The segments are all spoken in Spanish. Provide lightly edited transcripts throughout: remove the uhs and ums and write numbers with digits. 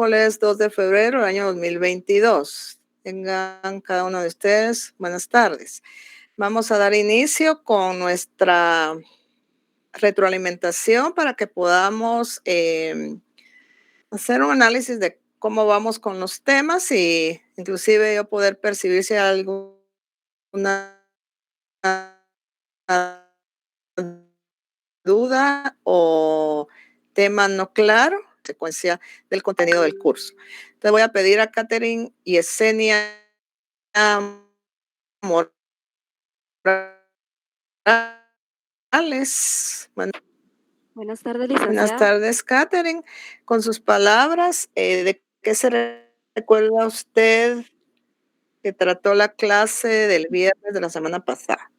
miércoles 2 de febrero del año 2022. Tengan cada uno de ustedes buenas tardes. Vamos a dar inicio con nuestra retroalimentación para que podamos hacer un análisis de cómo vamos con los temas y inclusive yo poder percibir si hay alguna duda o tema no claro, secuencia del contenido del curso. Entonces voy a pedir a Catherine y Yesenia Morales. Buenas tardes, Buenas licenciada. tardes, Catherine. Con sus palabras, ¿de qué se recuerda usted que trató la clase del viernes de la semana pasada?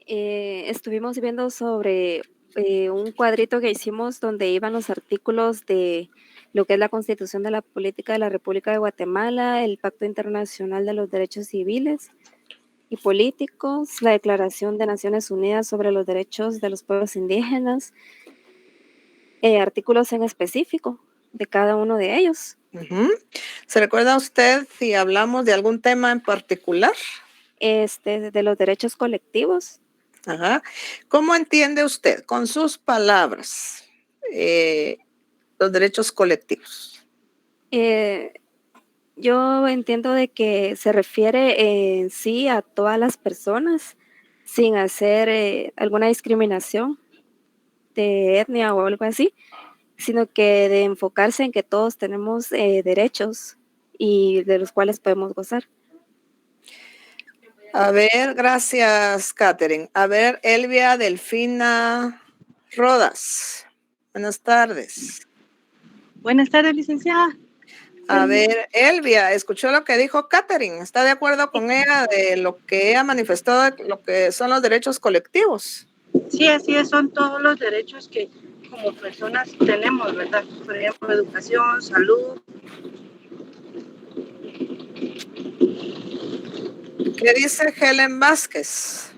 Estuvimos viendo sobre un cuadrito que hicimos donde iban los artículos de lo que es la Constitución de la Política de la República de Guatemala, el Pacto Internacional de los Derechos Civiles y Políticos, la Declaración de Naciones Unidas sobre los Derechos de los Pueblos Indígenas, artículos en específico de cada uno de ellos. ¿Se recuerda usted si hablamos de algún tema en particular? De los derechos colectivos. Ajá. ¿Cómo entiende usted, con sus palabras, los derechos colectivos? Yo entiendo de que se refiere en sí a todas las personas sin hacer alguna discriminación de etnia o algo así, sino que de enfocarse en que todos tenemos derechos y de los cuales podemos gozar. A ver, gracias, Catherine. A ver, Elvia Delfina Rodas. Buenas tardes. Buenas tardes, licenciada. A ver, Elvia, ¿escuchó lo que dijo Catherine? ¿Está de acuerdo con ella de lo que ella manifestó, de lo que son los derechos colectivos? Sí, así es, son todos los derechos que como personas tenemos, ¿verdad? Por ejemplo, educación, salud. ¿Qué dice Helen Vázquez?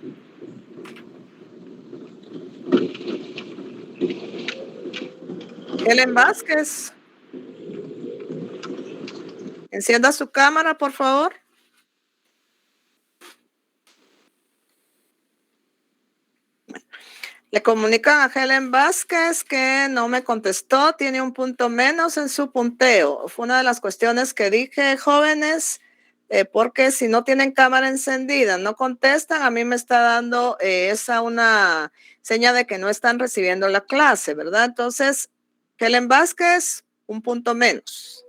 Helen Vázquez. Encienda su cámara, por favor. Le comunican a Helen Vázquez que no me contestó, tiene un punto menos en su punteo. Fue una de las cuestiones que dije, jóvenes, porque si no tienen cámara encendida, no contestan, a mí me está dando esa una seña de que no están recibiendo la clase, ¿verdad? Entonces, Helen Vázquez, un punto menos.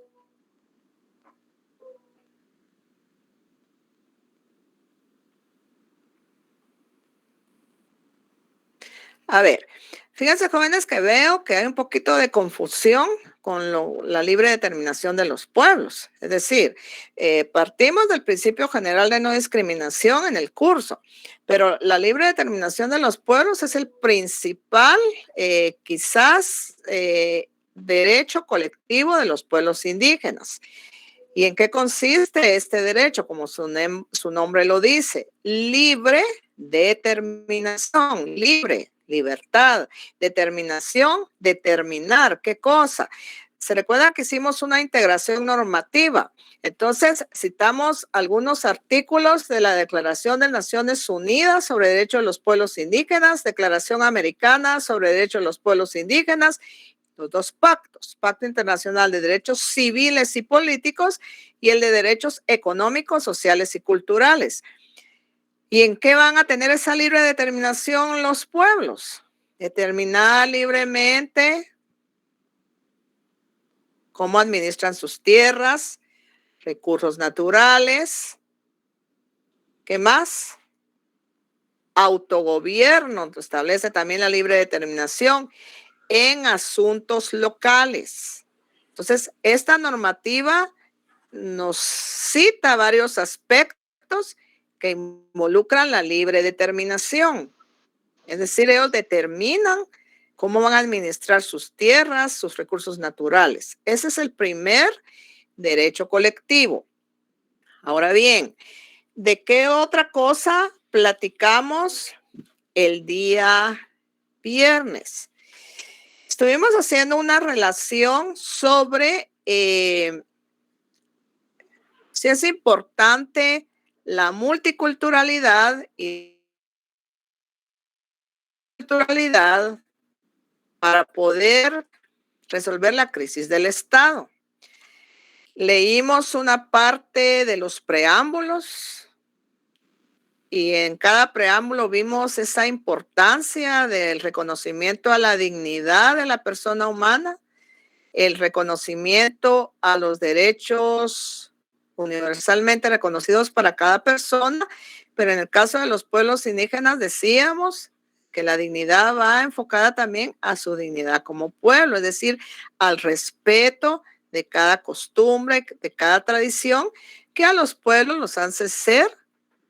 A ver, fíjense, jóvenes, que veo que hay un poquito de confusión con la libre determinación de los pueblos. Es decir, partimos del principio general de no discriminación en el curso, pero la libre determinación de los pueblos es el principal, quizás, derecho colectivo de los pueblos indígenas. ¿Y en qué consiste este derecho? Como su nombre lo dice, libre determinación, libre, libertad, determinación, determinar. ¿Qué cosa? Se recuerda que hicimos una integración normativa. Entonces, citamos algunos artículos de la Declaración de Naciones Unidas sobre Derechos de los Pueblos Indígenas, Declaración Americana sobre Derechos de los Pueblos Indígenas, los dos pactos, Pacto Internacional de Derechos Civiles y Políticos y el de Derechos Económicos, Sociales y Culturales. ¿Y en qué van a tener esa libre determinación los pueblos? Determinar libremente cómo administran sus tierras, recursos naturales. ¿Qué más? Autogobierno, establece también la libre determinación en asuntos locales. Entonces, esta normativa nos cita varios aspectos que involucran la libre determinación. Es decir, ellos determinan cómo van a administrar sus tierras, sus recursos naturales. Ese es el primer derecho colectivo. Ahora bien, ¿de qué otra cosa platicamos el día viernes? Estuvimos haciendo una relación sobre sí es importante la multiculturalidad y culturalidad para poder resolver la crisis del Estado. Leímos una parte de los preámbulos y en cada preámbulo vimos esa importancia del reconocimiento a la dignidad de la persona humana, el reconocimiento a los derechos universalmente reconocidos para cada persona, pero en el caso de los pueblos indígenas decíamos que la dignidad va enfocada también a su dignidad como pueblo, es decir, al respeto de cada costumbre, de cada tradición, que a los pueblos los hace ser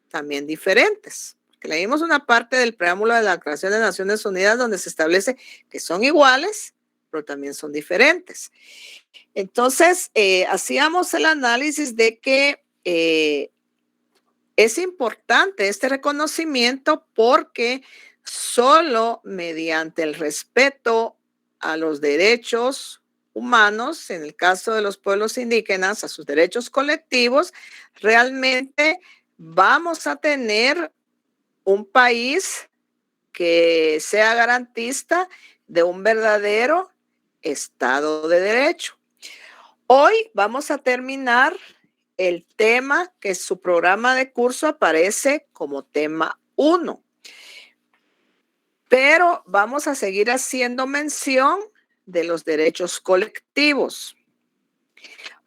también diferentes. Que leímos una parte del preámbulo de la Declaración de Naciones Unidas donde se establece que son iguales, pero también son diferentes. Entonces, hacíamos el análisis de que es importante este reconocimiento porque solo mediante el respeto a los derechos humanos, en el caso de los pueblos indígenas, a sus derechos colectivos, realmente vamos a tener un país que sea garantista de un verdadero Estado de Derecho. Hoy vamos a terminar el tema que en su programa de curso aparece como tema 1. Pero vamos a seguir haciendo mención de los derechos colectivos.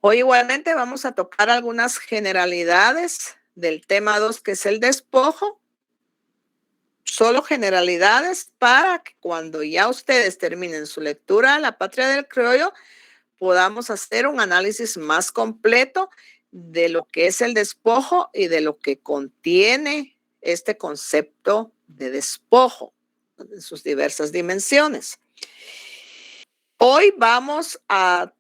Hoy igualmente vamos a tocar algunas generalidades del tema 2, que es el despojo. Solo generalidades para que cuando ya ustedes terminen su lectura de La Patria del Criollo, podamos hacer un análisis más completo de lo que es el despojo y de lo que contiene este concepto de despojo en sus diversas dimensiones. Hoy vamos a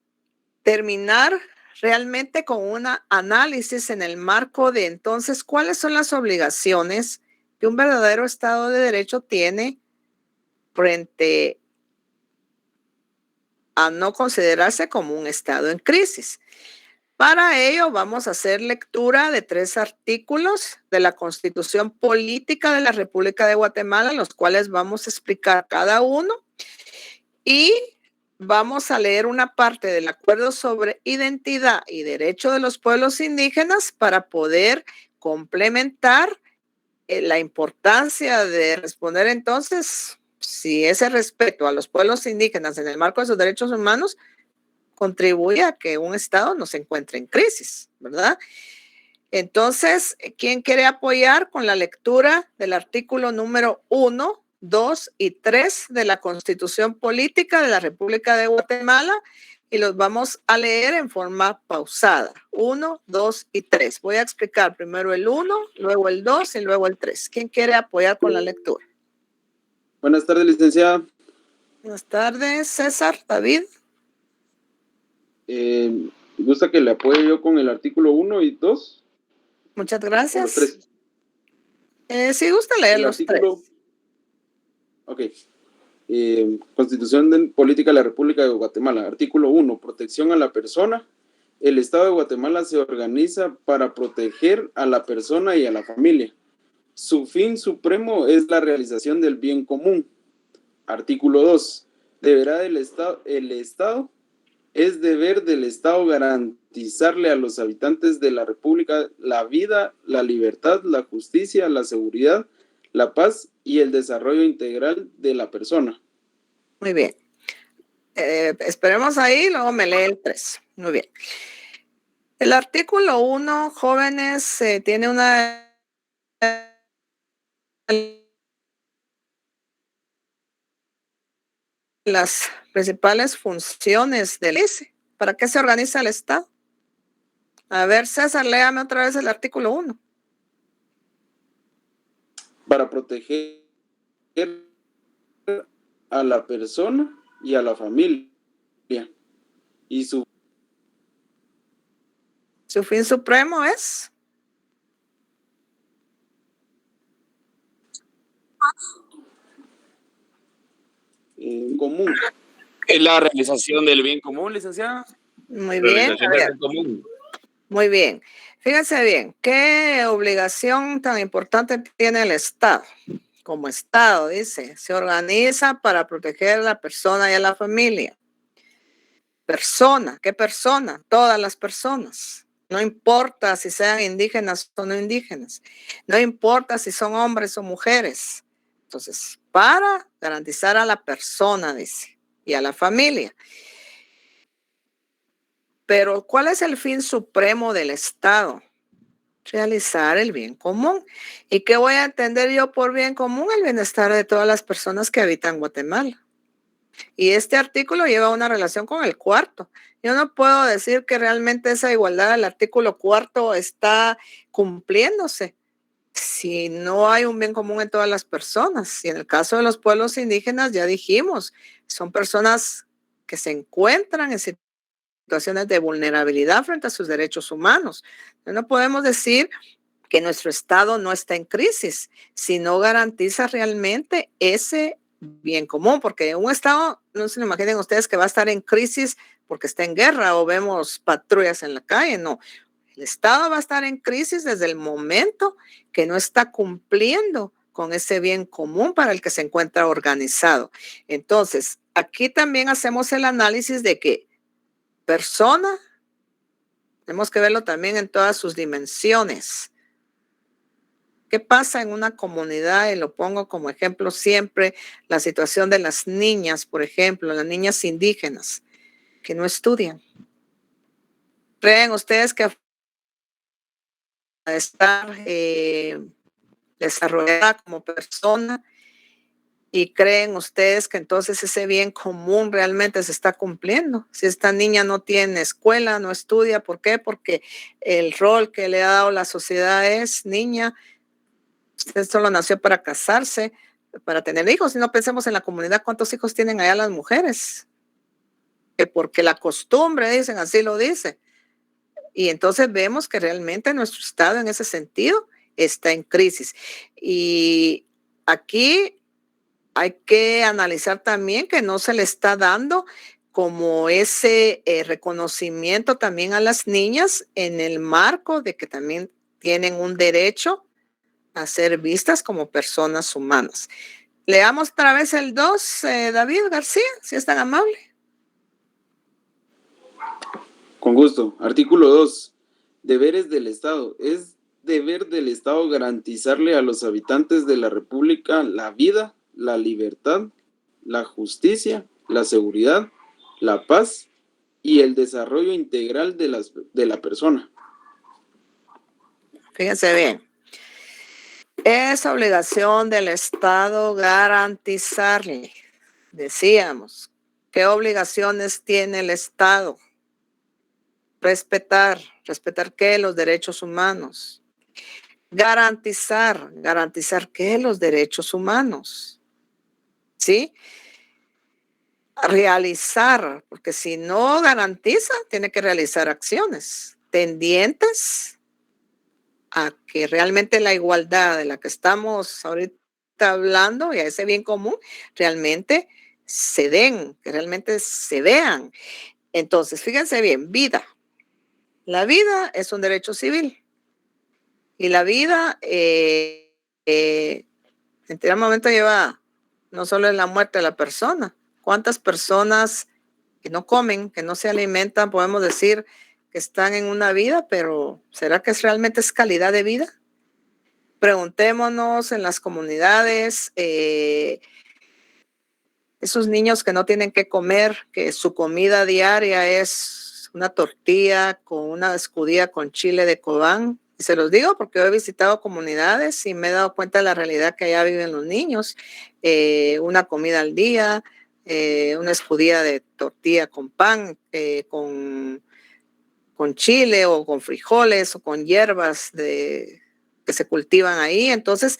terminar realmente con un análisis en el marco de entonces cuáles son las obligaciones que un verdadero Estado de Derecho tiene frente a no considerarse como un Estado en crisis. Para ello vamos a hacer lectura de 3 artículos de la Constitución Política de la República de Guatemala, los cuales vamos a explicar cada uno, y vamos a leer una parte del Acuerdo sobre Identidad y Derecho de los Pueblos Indígenas para poder complementar la importancia de responder entonces si ese respeto a los pueblos indígenas en el marco de sus derechos humanos contribuye a que un Estado no se encuentre en crisis, ¿verdad? Entonces, ¿quién quiere apoyar con la lectura del artículo número 1, 2 y 3 de la Constitución Política de la República de Guatemala? Y los vamos a leer en forma pausada. 1, 2 y 3. Voy a explicar primero el 1, luego el 2 y luego el 3. ¿Quién quiere apoyar con la lectura? Buenas tardes, licenciada. Buenas tardes, César, David. ¿Gusta que le apoye yo con el artículo 1 y 2? Muchas gracias. Los 3. Si gusta leer los 3. Ok. Constitución Política de la República de Guatemala. Artículo 1. Protección a la persona. El Estado de Guatemala se organiza para proteger a la persona y a la familia. Su fin supremo es la realización del bien común. Artículo 2. Es deber del Estado garantizarle a los habitantes de la República la vida, la libertad, la justicia, la seguridad, la paz y el desarrollo integral de la persona. Muy bien. Esperemos ahí, luego me lee el 3. Muy bien. El artículo 1, jóvenes, tiene una... las principales funciones del ICE. ¿Para qué se organiza el Estado? A ver, César, léame otra vez el artículo 1. Para proteger a la persona y a la familia. Y su fin supremo es... común. Es la realización del bien común, licenciada. Muy bien. A ver, en común. muy bien. Fíjense bien, ¿qué obligación tan importante tiene el Estado? Como Estado, dice, se organiza para proteger a la persona y a la familia. Persona, ¿qué persona? Todas las personas. No importa si sean indígenas o no indígenas. No importa si son hombres o mujeres. Entonces, para garantizar a la persona, dice, y a la familia. Pero, ¿cuál es el fin supremo del Estado? Realizar el bien común. ¿Y qué voy a entender yo por bien común? El bienestar de todas las personas que habitan Guatemala. Y este artículo lleva una relación con el cuarto. Yo no puedo decir que realmente esa igualdad del artículo cuarto está cumpliéndose si no hay un bien común en todas las personas. Y en el caso de los pueblos indígenas, ya dijimos, son personas que se encuentran en situaciones de vulnerabilidad frente a sus derechos humanos. No podemos decir que nuestro Estado no está en crisis si no garantiza realmente ese bien común, porque un Estado, no se lo imaginen ustedes que va a estar en crisis porque está en guerra o vemos patrullas en la calle, no. El Estado va a estar en crisis desde el momento que no está cumpliendo con ese bien común para el que se encuentra organizado. Entonces, aquí también hacemos el análisis de que persona, tenemos que verlo también en todas sus dimensiones. ¿Qué pasa en una comunidad? Y lo pongo como ejemplo siempre, la situación de las niñas, por ejemplo, las niñas indígenas que no estudian. ¿Creen ustedes que a estar desarrollada como persona y creen ustedes que entonces ese bien común realmente se está cumpliendo? Si esta niña no tiene escuela, no estudia, ¿por qué? Porque el rol que le ha dado la sociedad es niña. Usted solo nació para casarse, para tener hijos, y no pensemos en la comunidad cuántos hijos tienen allá las mujeres, que porque la costumbre, dicen, así lo dice. Y entonces vemos que realmente nuestro Estado en ese sentido está en crisis. Y aquí hay que analizar también que no se le está dando como ese reconocimiento también a las niñas en el marco de que también tienen un derecho a ser vistas como personas humanas. Leamos otra vez el 2, David García, si es tan amable. Con gusto. Artículo 2. Deberes del Estado. Es deber del Estado garantizarle a los habitantes de la República la vida, la libertad, la justicia, la seguridad, la paz y el desarrollo integral de la persona. Fíjense bien. Es obligación del Estado garantizarle, decíamos, ¿qué obligaciones tiene el Estado? Respetar qué, los derechos humanos. Garantizar qué, los derechos humanos. ¿Sí? Realizar, porque si no garantiza, tiene que realizar acciones tendientes a que realmente la igualdad de la que estamos ahorita hablando y a ese bien común realmente se den, que realmente se vean. Entonces, fíjense bien, vida. La vida es un derecho civil y la vida en todo momento lleva no solo en la muerte de la persona. ¿Cuántas personas que no comen, que no se alimentan, podemos decir que están en una vida, pero ¿será que realmente es calidad de vida? Preguntémonos en las comunidades, esos niños que no tienen que comer, que su comida diaria es una tortilla con una escudilla con chile de Cobán. Y se los digo porque he visitado comunidades y me he dado cuenta de la realidad que allá viven los niños. Una comida al día, una escudilla de tortilla con pan, con chile o con frijoles o con hierbas que se cultivan ahí. Entonces,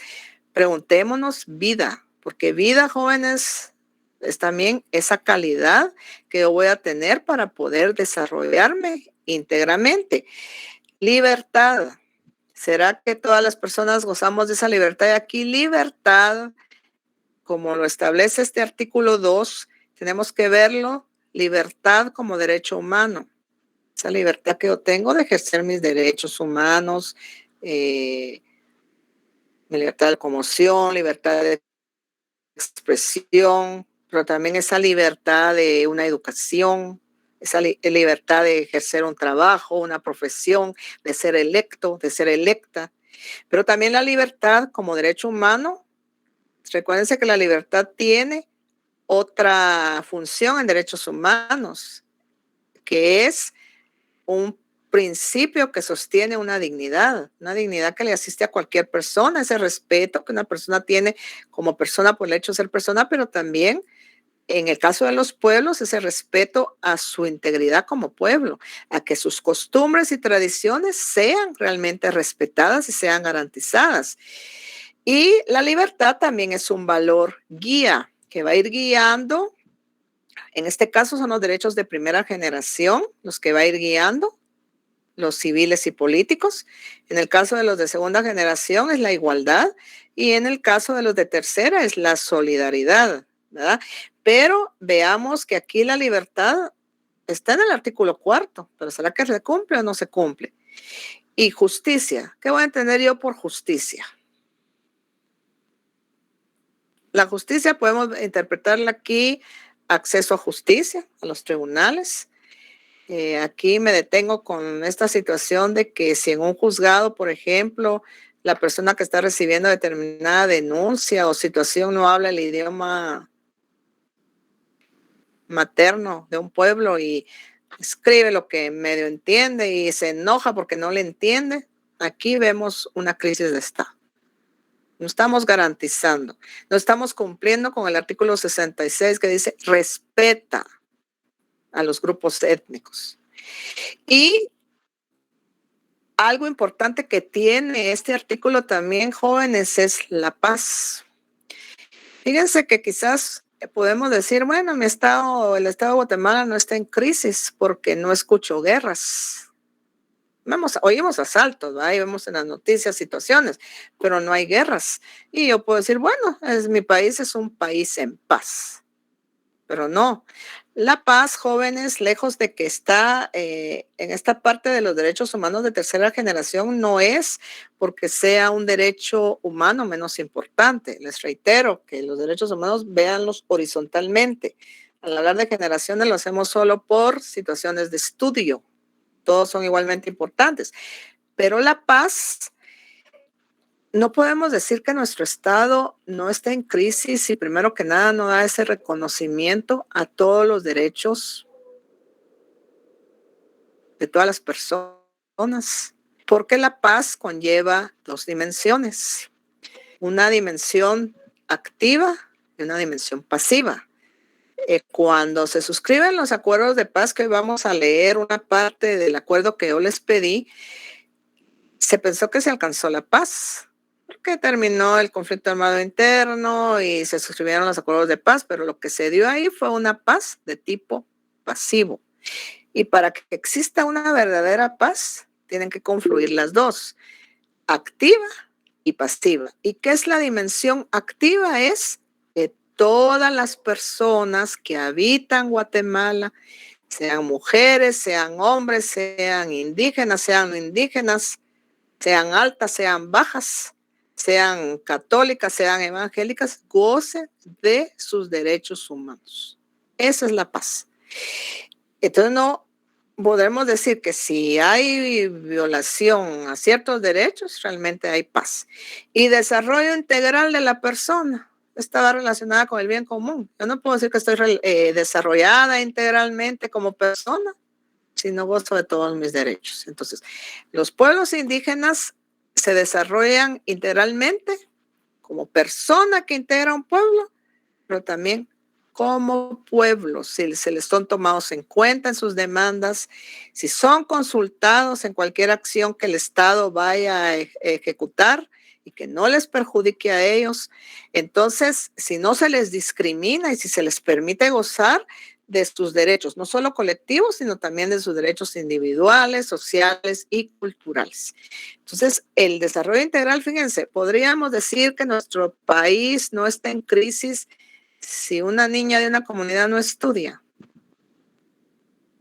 preguntémonos vida, porque vida, jóvenes, es también esa calidad que yo voy a tener para poder desarrollarme íntegramente. Libertad. ¿Será que todas las personas gozamos de esa libertad? Y aquí libertad, como lo establece este artículo 2, tenemos que verlo, libertad como derecho humano. esa libertad que yo tengo de ejercer mis derechos humanos, mi libertad de locomoción, libertad de expresión, pero también esa libertad de una educación, esa libertad de ejercer un trabajo, una profesión, de ser electo, de ser electa, pero también la libertad como derecho humano. Recuérdense que la libertad tiene otra función en derechos humanos, que es un principio que sostiene una dignidad que le asiste a cualquier persona, ese respeto que una persona tiene como persona por el hecho de ser persona, pero también en el caso de los pueblos, ese respeto a su integridad como pueblo, a que sus costumbres y tradiciones sean realmente respetadas y sean garantizadas. Y la libertad también es un valor guía que va a ir guiando. En este caso son los derechos de primera generación los que va a ir guiando los civiles y políticos. En el caso de los de segunda generación es la igualdad y en el caso de los de tercera es la solidaridad, ¿verdad? Pero veamos que aquí la libertad está en el artículo 4, pero ¿será que se cumple o no se cumple? Y justicia, ¿qué voy a entender yo por justicia? La justicia podemos interpretarla aquí, acceso a justicia, a los tribunales. Aquí me detengo con esta situación de que si en un juzgado, por ejemplo, la persona que está recibiendo determinada denuncia o situación no habla el idioma materno de un pueblo y escribe lo que medio entiende y se enoja porque no le entiende, aquí vemos una crisis de Estado. No estamos garantizando, no estamos cumpliendo con el artículo 66 que dice respeta a los grupos étnicos. Y algo importante que tiene este artículo también, jóvenes, es la paz. Fíjense que quizás podemos decir, bueno, el estado de Guatemala no está en crisis porque no escucho guerras. Oímos asaltos, ¿va? Y vemos en las noticias situaciones, pero no hay guerras. Y yo puedo decir, bueno, mi país es un país en paz, pero no. La paz, jóvenes, lejos de que está en esta parte de los derechos humanos de tercera generación, no es porque sea un derecho humano menos importante. Les reitero que los derechos humanos véanlos horizontalmente. Al hablar de generaciones lo hacemos solo por situaciones de estudio. Todos son igualmente importantes. Pero la paz, no podemos decir que nuestro Estado no está en crisis y primero que nada no da ese reconocimiento a todos los derechos de todas las personas, porque la paz conlleva dos dimensiones, una dimensión activa y una dimensión pasiva. Cuando se suscriben los acuerdos de paz, que hoy vamos a leer una parte del acuerdo que yo les pedí, se pensó que se alcanzó la paz, porque terminó el conflicto armado interno y se suscribieron los acuerdos de paz, pero lo que se dio ahí fue una paz de tipo pasivo. Y para que exista una verdadera paz, tienen que confluir las dos, activa y pasiva. ¿Y qué es la dimensión activa? Es que todas las personas que habitan Guatemala, sean mujeres, sean hombres, sean indígenas, sean no indígenas, sean altas, sean bajas, sean católicas, sean evangélicas, gocen de sus derechos humanos. Esa es la paz. Entonces no podemos decir que si hay violación a ciertos derechos, realmente hay paz. Y desarrollo integral de la persona está relacionada con el bien común. Yo no puedo decir que estoy desarrollada integralmente como persona si no gozo de todos mis derechos. Entonces, los pueblos indígenas se desarrollan integralmente como persona que integra un pueblo, pero también como pueblo, si se les son tomados en cuenta en sus demandas, si son consultados en cualquier acción que el Estado vaya a ejecutar y que no les perjudique a ellos. Entonces, si no se les discrimina y si se les permite gozar de sus derechos, no solo colectivos, sino también de sus derechos individuales, sociales y culturales. Entonces, el desarrollo integral, fíjense, podríamos decir que nuestro país no está en crisis si una niña de una comunidad no estudia.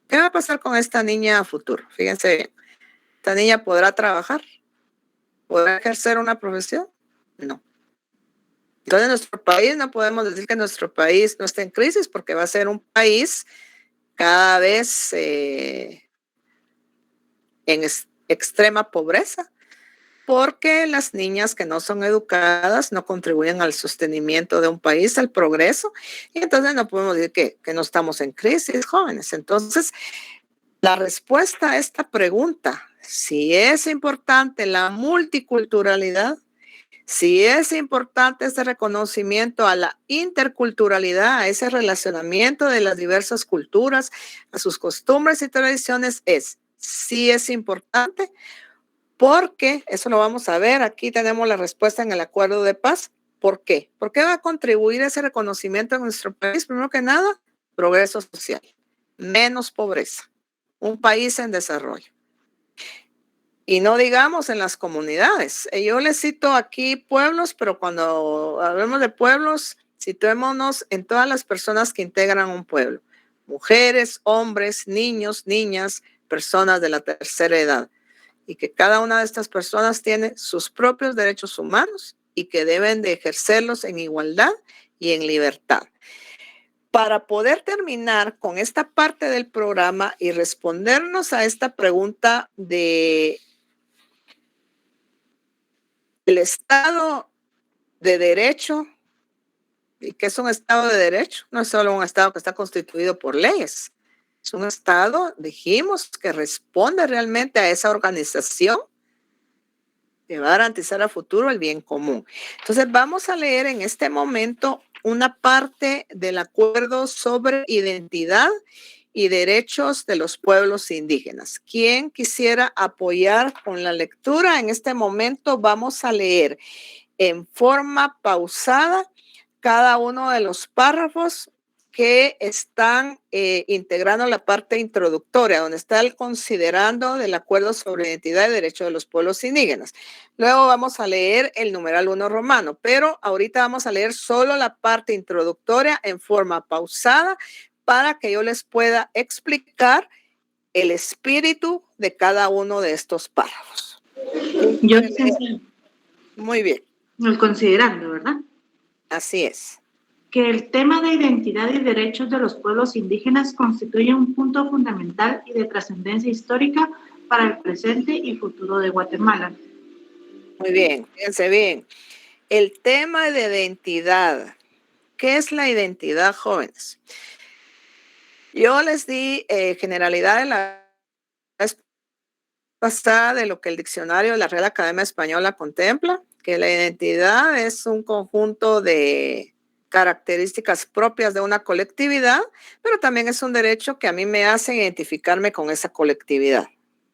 ¿Qué va a pasar con esta niña a futuro? Fíjense bien. ¿Esta niña podrá trabajar? ¿Podrá ejercer una profesión? No. Entonces, nuestro país, no podemos decir que nuestro país no esté en crisis, porque va a ser un país cada vez en extrema pobreza, porque las niñas que no son educadas no contribuyen al sostenimiento de un país, al progreso, y entonces no podemos decir que no estamos en crisis, jóvenes. Entonces, la respuesta a esta pregunta, si es importante la multiculturalidad, si es importante ese reconocimiento a la interculturalidad, a ese relacionamiento de las diversas culturas, a sus costumbres y tradiciones, sí es importante, porque eso lo vamos a ver. Aquí tenemos la respuesta en el acuerdo de paz. ¿Por qué? ¿Por qué va a contribuir ese reconocimiento en nuestro país? Primero que nada, progreso social, menos pobreza, un país en desarrollo. Y no digamos en las comunidades. Yo les cito aquí pueblos, pero cuando hablemos de pueblos, situémonos en todas las personas que integran un pueblo. Mujeres, hombres, niños, niñas, personas de la tercera edad. Y que cada una de estas personas tiene sus propios derechos humanos y que deben de ejercerlos en igualdad y en libertad. Para poder terminar con esta parte del programa y respondernos a esta pregunta de el Estado de Derecho, ¿y qué es un Estado de Derecho? No es solo un Estado que está constituido por leyes. Es un Estado, dijimos, que responde realmente a esa organización que va a garantizar a futuro el bien común. Entonces vamos a leer en este momento una parte del acuerdo sobre identidad y derechos de los pueblos indígenas. ¿Quién quisiera apoyar con la lectura? En este momento vamos a leer en forma pausada cada uno de los párrafos que están integrando la parte introductoria, donde está el considerando del acuerdo sobre identidad y derechos de los pueblos indígenas. Luego vamos a leer el numeral 1 romano, pero ahorita vamos a leer solo la parte introductoria en forma pausada para que yo les pueda explicar el espíritu de cada uno de estos párrafos. Yo licencié Muy bien, el considerando, ¿verdad? así es. Que el tema de identidad y derechos de los pueblos indígenas constituye un punto fundamental y de trascendencia histórica para el presente y futuro de Guatemala. Muy bien, fíjense bien. El tema de identidad. ¿Qué es la identidad, jóvenes? Yo les di generalidad en la vez pasada de lo que el diccionario de la Real Academia Española contempla, que la identidad es un conjunto de características propias de una colectividad, pero también es un derecho que a mí me hace identificarme con esa colectividad.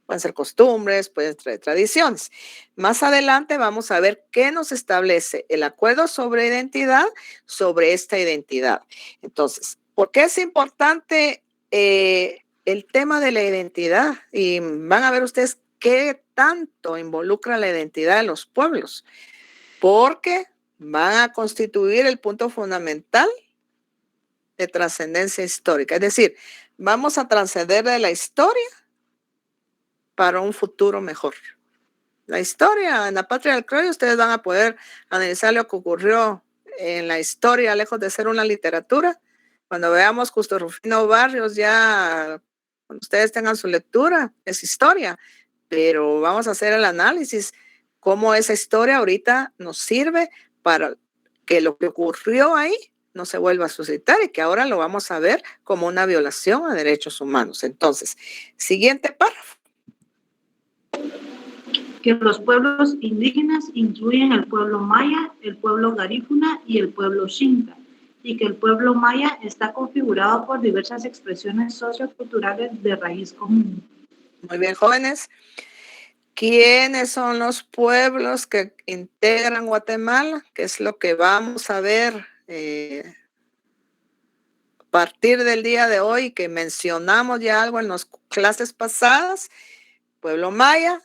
Pueden ser costumbres, pueden ser tradiciones. Más adelante vamos a ver qué nos establece el acuerdo sobre identidad, sobre esta identidad. Entonces, ¿por qué es importante el tema de la identidad? Y van a ver ustedes qué tanto involucra la identidad de los pueblos, porque van a constituir el punto fundamental de trascendencia histórica. Es decir, vamos a trascender de la historia para un futuro mejor. La historia en la patria del criollo, ustedes van a poder analizar lo que ocurrió en la historia, lejos de ser una literatura. Cuando veamos Justo Rufino Barrios, ya cuando ustedes tengan su lectura, es historia, pero vamos a hacer el análisis, cómo esa historia ahorita nos sirve para que lo que ocurrió ahí no se vuelva a suscitar y que ahora lo vamos a ver como una violación a derechos humanos. Entonces, siguiente párrafo. Que los pueblos indígenas incluyen el pueblo maya, el pueblo garífuna y el pueblo xinca, y que el pueblo maya está configurado por diversas expresiones socioculturales de raíz común. Muy bien, jóvenes. ¿Quiénes son los pueblos que integran Guatemala? ¿Qué es lo que vamos a ver a partir del día de hoy, que mencionamos ya algo en las clases pasadas? Pueblo maya,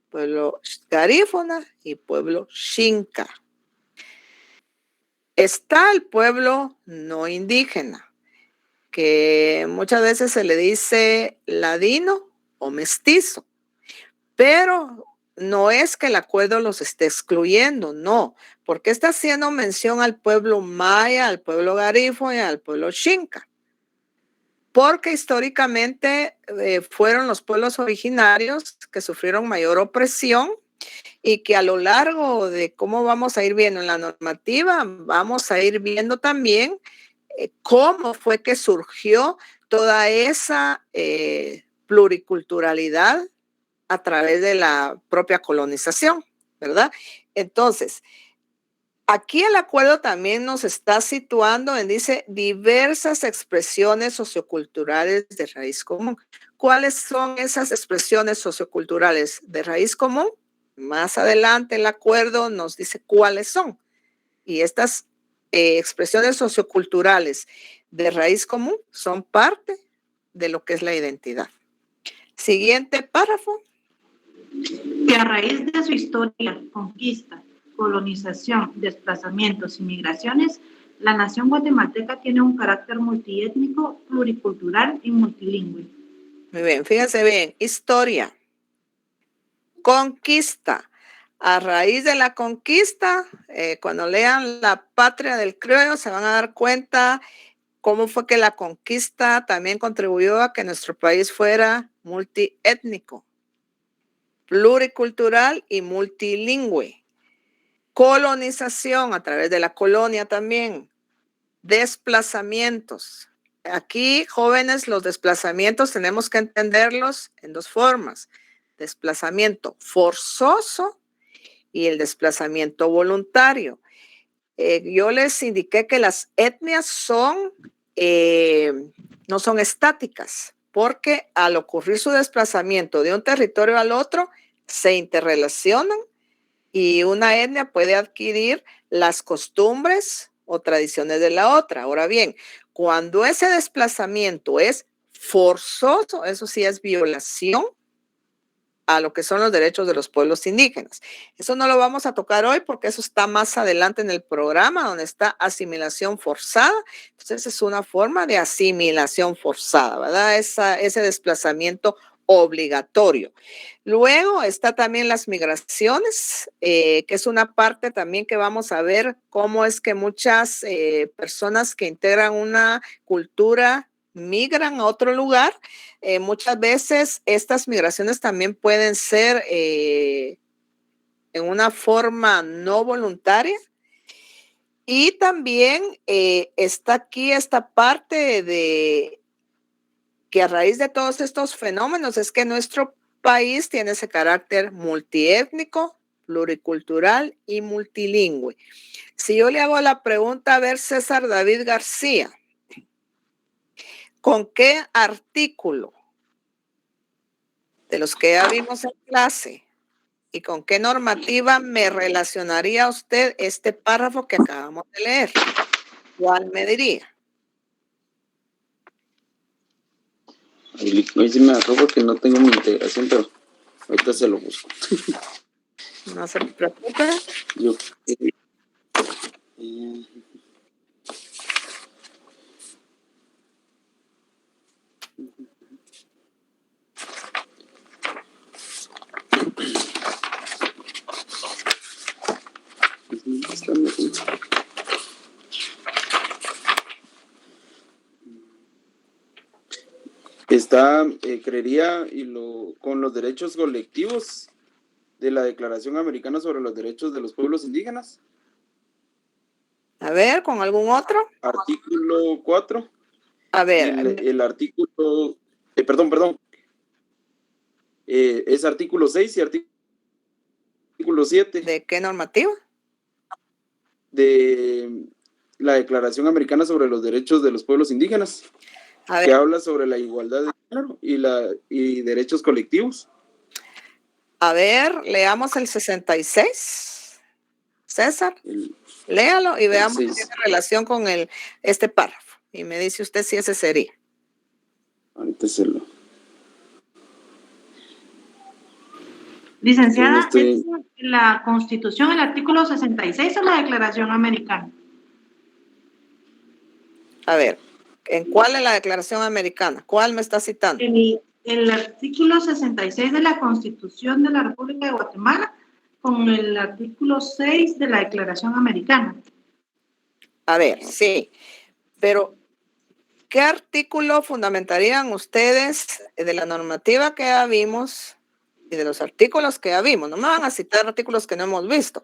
pueblo garífuna y pueblo xinca. Está el pueblo no indígena, que muchas veces se le dice ladino o mestizo, pero no es que el acuerdo los esté excluyendo, no, porque está haciendo mención al pueblo maya, al pueblo garífuna y al pueblo xinca, porque históricamente fueron los pueblos originarios que sufrieron mayor opresión y que a lo largo de cómo vamos a ir viendo en la normativa, vamos a ir viendo también cómo fue que surgió toda esa pluriculturalidad a través de la propia colonización, ¿verdad? Entonces, aquí el acuerdo también nos está situando en, dice, diversas expresiones socioculturales de raíz común. ¿Cuáles son esas expresiones socioculturales de raíz común? Más adelante el acuerdo nos dice cuáles son. Y estas expresiones socioculturales de raíz común son parte de lo que es la identidad. Siguiente párrafo. Que a raíz de su historia, conquista, colonización, desplazamientos y migraciones, la nación guatemalteca tiene un carácter multiétnico, pluricultural y multilingüe. Muy bien, fíjense bien, historia, conquista. A raíz de la conquista, cuando lean La Patria del Criollo, se van a dar cuenta cómo fue que la conquista también contribuyó a que nuestro país fuera multiétnico, pluricultural y multilingüe. Colonización a través de la colonia también. Desplazamientos. Aquí, jóvenes, los desplazamientos tenemos que entenderlos en dos formas. Desplazamiento forzoso y el desplazamiento voluntario. Yo les indiqué que las etnias no son estáticas, porque al ocurrir su desplazamiento de un territorio al otro, se interrelacionan y una etnia puede adquirir las costumbres o tradiciones de la otra. Ahora bien, cuando ese desplazamiento es forzoso, eso sí es violación a lo que son los derechos de los pueblos indígenas. Eso no lo vamos a tocar hoy porque eso está más adelante en el programa donde está asimilación forzada. Entonces es una forma de asimilación forzada, ¿verdad? Ese desplazamiento obligatorio. Luego está también las migraciones, que es una parte también que vamos a ver cómo es que muchas personas que integran una cultura migran a otro lugar. Muchas veces estas migraciones también pueden ser en una forma no voluntaria. Y también está aquí esta parte de que a raíz de todos estos fenómenos es que nuestro país tiene ese carácter multiétnico, pluricultural y multilingüe. Si yo le hago la pregunta, a ver, César David García, ¿con qué artículo de los que ya vimos en clase y con qué normativa me relacionaría usted este párrafo que acabamos de leer? ¿Cuál me diría? Hoy sí me agarró porque no tengo mi integración, pero ahorita se lo busco. No se preocupe. Yo, está, creería, con los derechos colectivos de la Declaración Americana sobre los Derechos de los Pueblos Indígenas. A ver, ¿con algún otro? Artículo 4. A ver. El artículo, perdón. Es artículo 6 y artículo 7. ¿De qué normativa? De la Declaración Americana sobre los Derechos de los Pueblos Indígenas, que habla sobre la igualdad de género y derechos colectivos. A ver, leamos el 66. César, léalo y veamos si tiene relación con este párrafo. Y me dice usted si ese sería. Ahorita se lo... Licenciada, ¿es la Constitución, el artículo 66 o la Declaración Americana? A ver, ¿En cuál es la Declaración Americana? ¿Cuál me está citando? En el artículo 66 de la Constitución de la República de Guatemala con el artículo 6 de la Declaración Americana. A ver, sí, pero ¿qué artículo fundamentarían ustedes de la normativa que ya vimos y de los artículos que ya vimos? No me van a citar artículos que no hemos visto.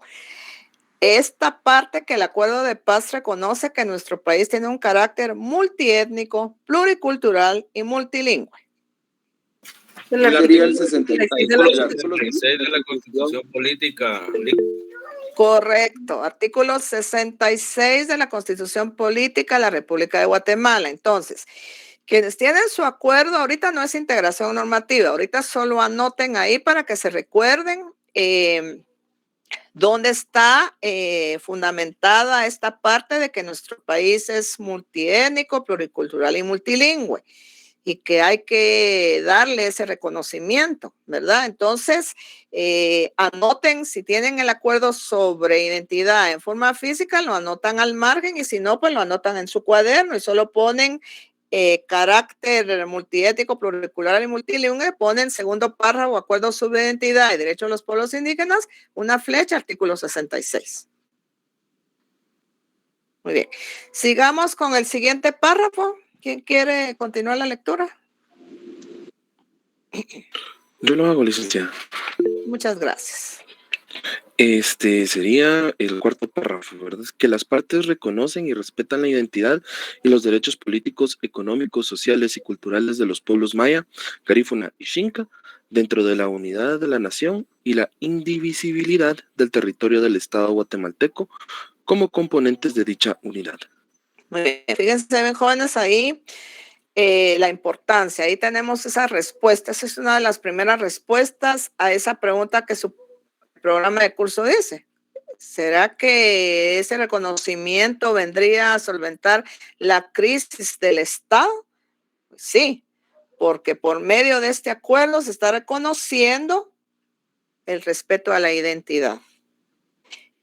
Esta parte que el Acuerdo de Paz reconoce que nuestro país tiene un carácter multiétnico, pluricultural y multilingüe. Sería el 66 de la Artículo 66 de la Constitución Política. Correcto, artículo 66 de la Constitución Política de la República de Guatemala. Entonces, quienes tienen su acuerdo, ahorita no es integración normativa, ahorita solo anoten ahí para que se recuerden dónde está fundamentada esta parte de que nuestro país es multiétnico, pluricultural y multilingüe, y que hay que darle ese reconocimiento, ¿verdad? Entonces, anoten, si tienen el acuerdo sobre identidad en forma física, lo anotan al margen, y si no, pues lo anotan en su cuaderno y solo ponen carácter multiétnico, pluricultural y multilingüe, ponen segundo párrafo, acuerdo sobre identidad y derechos de los pueblos indígenas, una flecha, artículo 66. Muy bien. Sigamos con el siguiente párrafo. ¿Quién quiere continuar la lectura? Yo lo hago, licenciada. Muchas gracias. Sería el cuarto párrafo, ¿verdad? Que las partes reconocen y respetan la identidad y los derechos políticos, económicos, sociales y culturales de los pueblos maya, garífuna y xinca dentro de la unidad de la nación y la indivisibilidad del territorio del Estado guatemalteco como componentes de dicha unidad. Muy bien. Fíjense, ven, jóvenes, ahí la importancia. Ahí tenemos esa respuesta. Esa es una de las primeras respuestas a esa pregunta que su programa de curso dice. ¿Será que ese reconocimiento vendría a solventar la crisis del Estado? Pues sí, porque por medio de este acuerdo se está reconociendo el respeto a la identidad.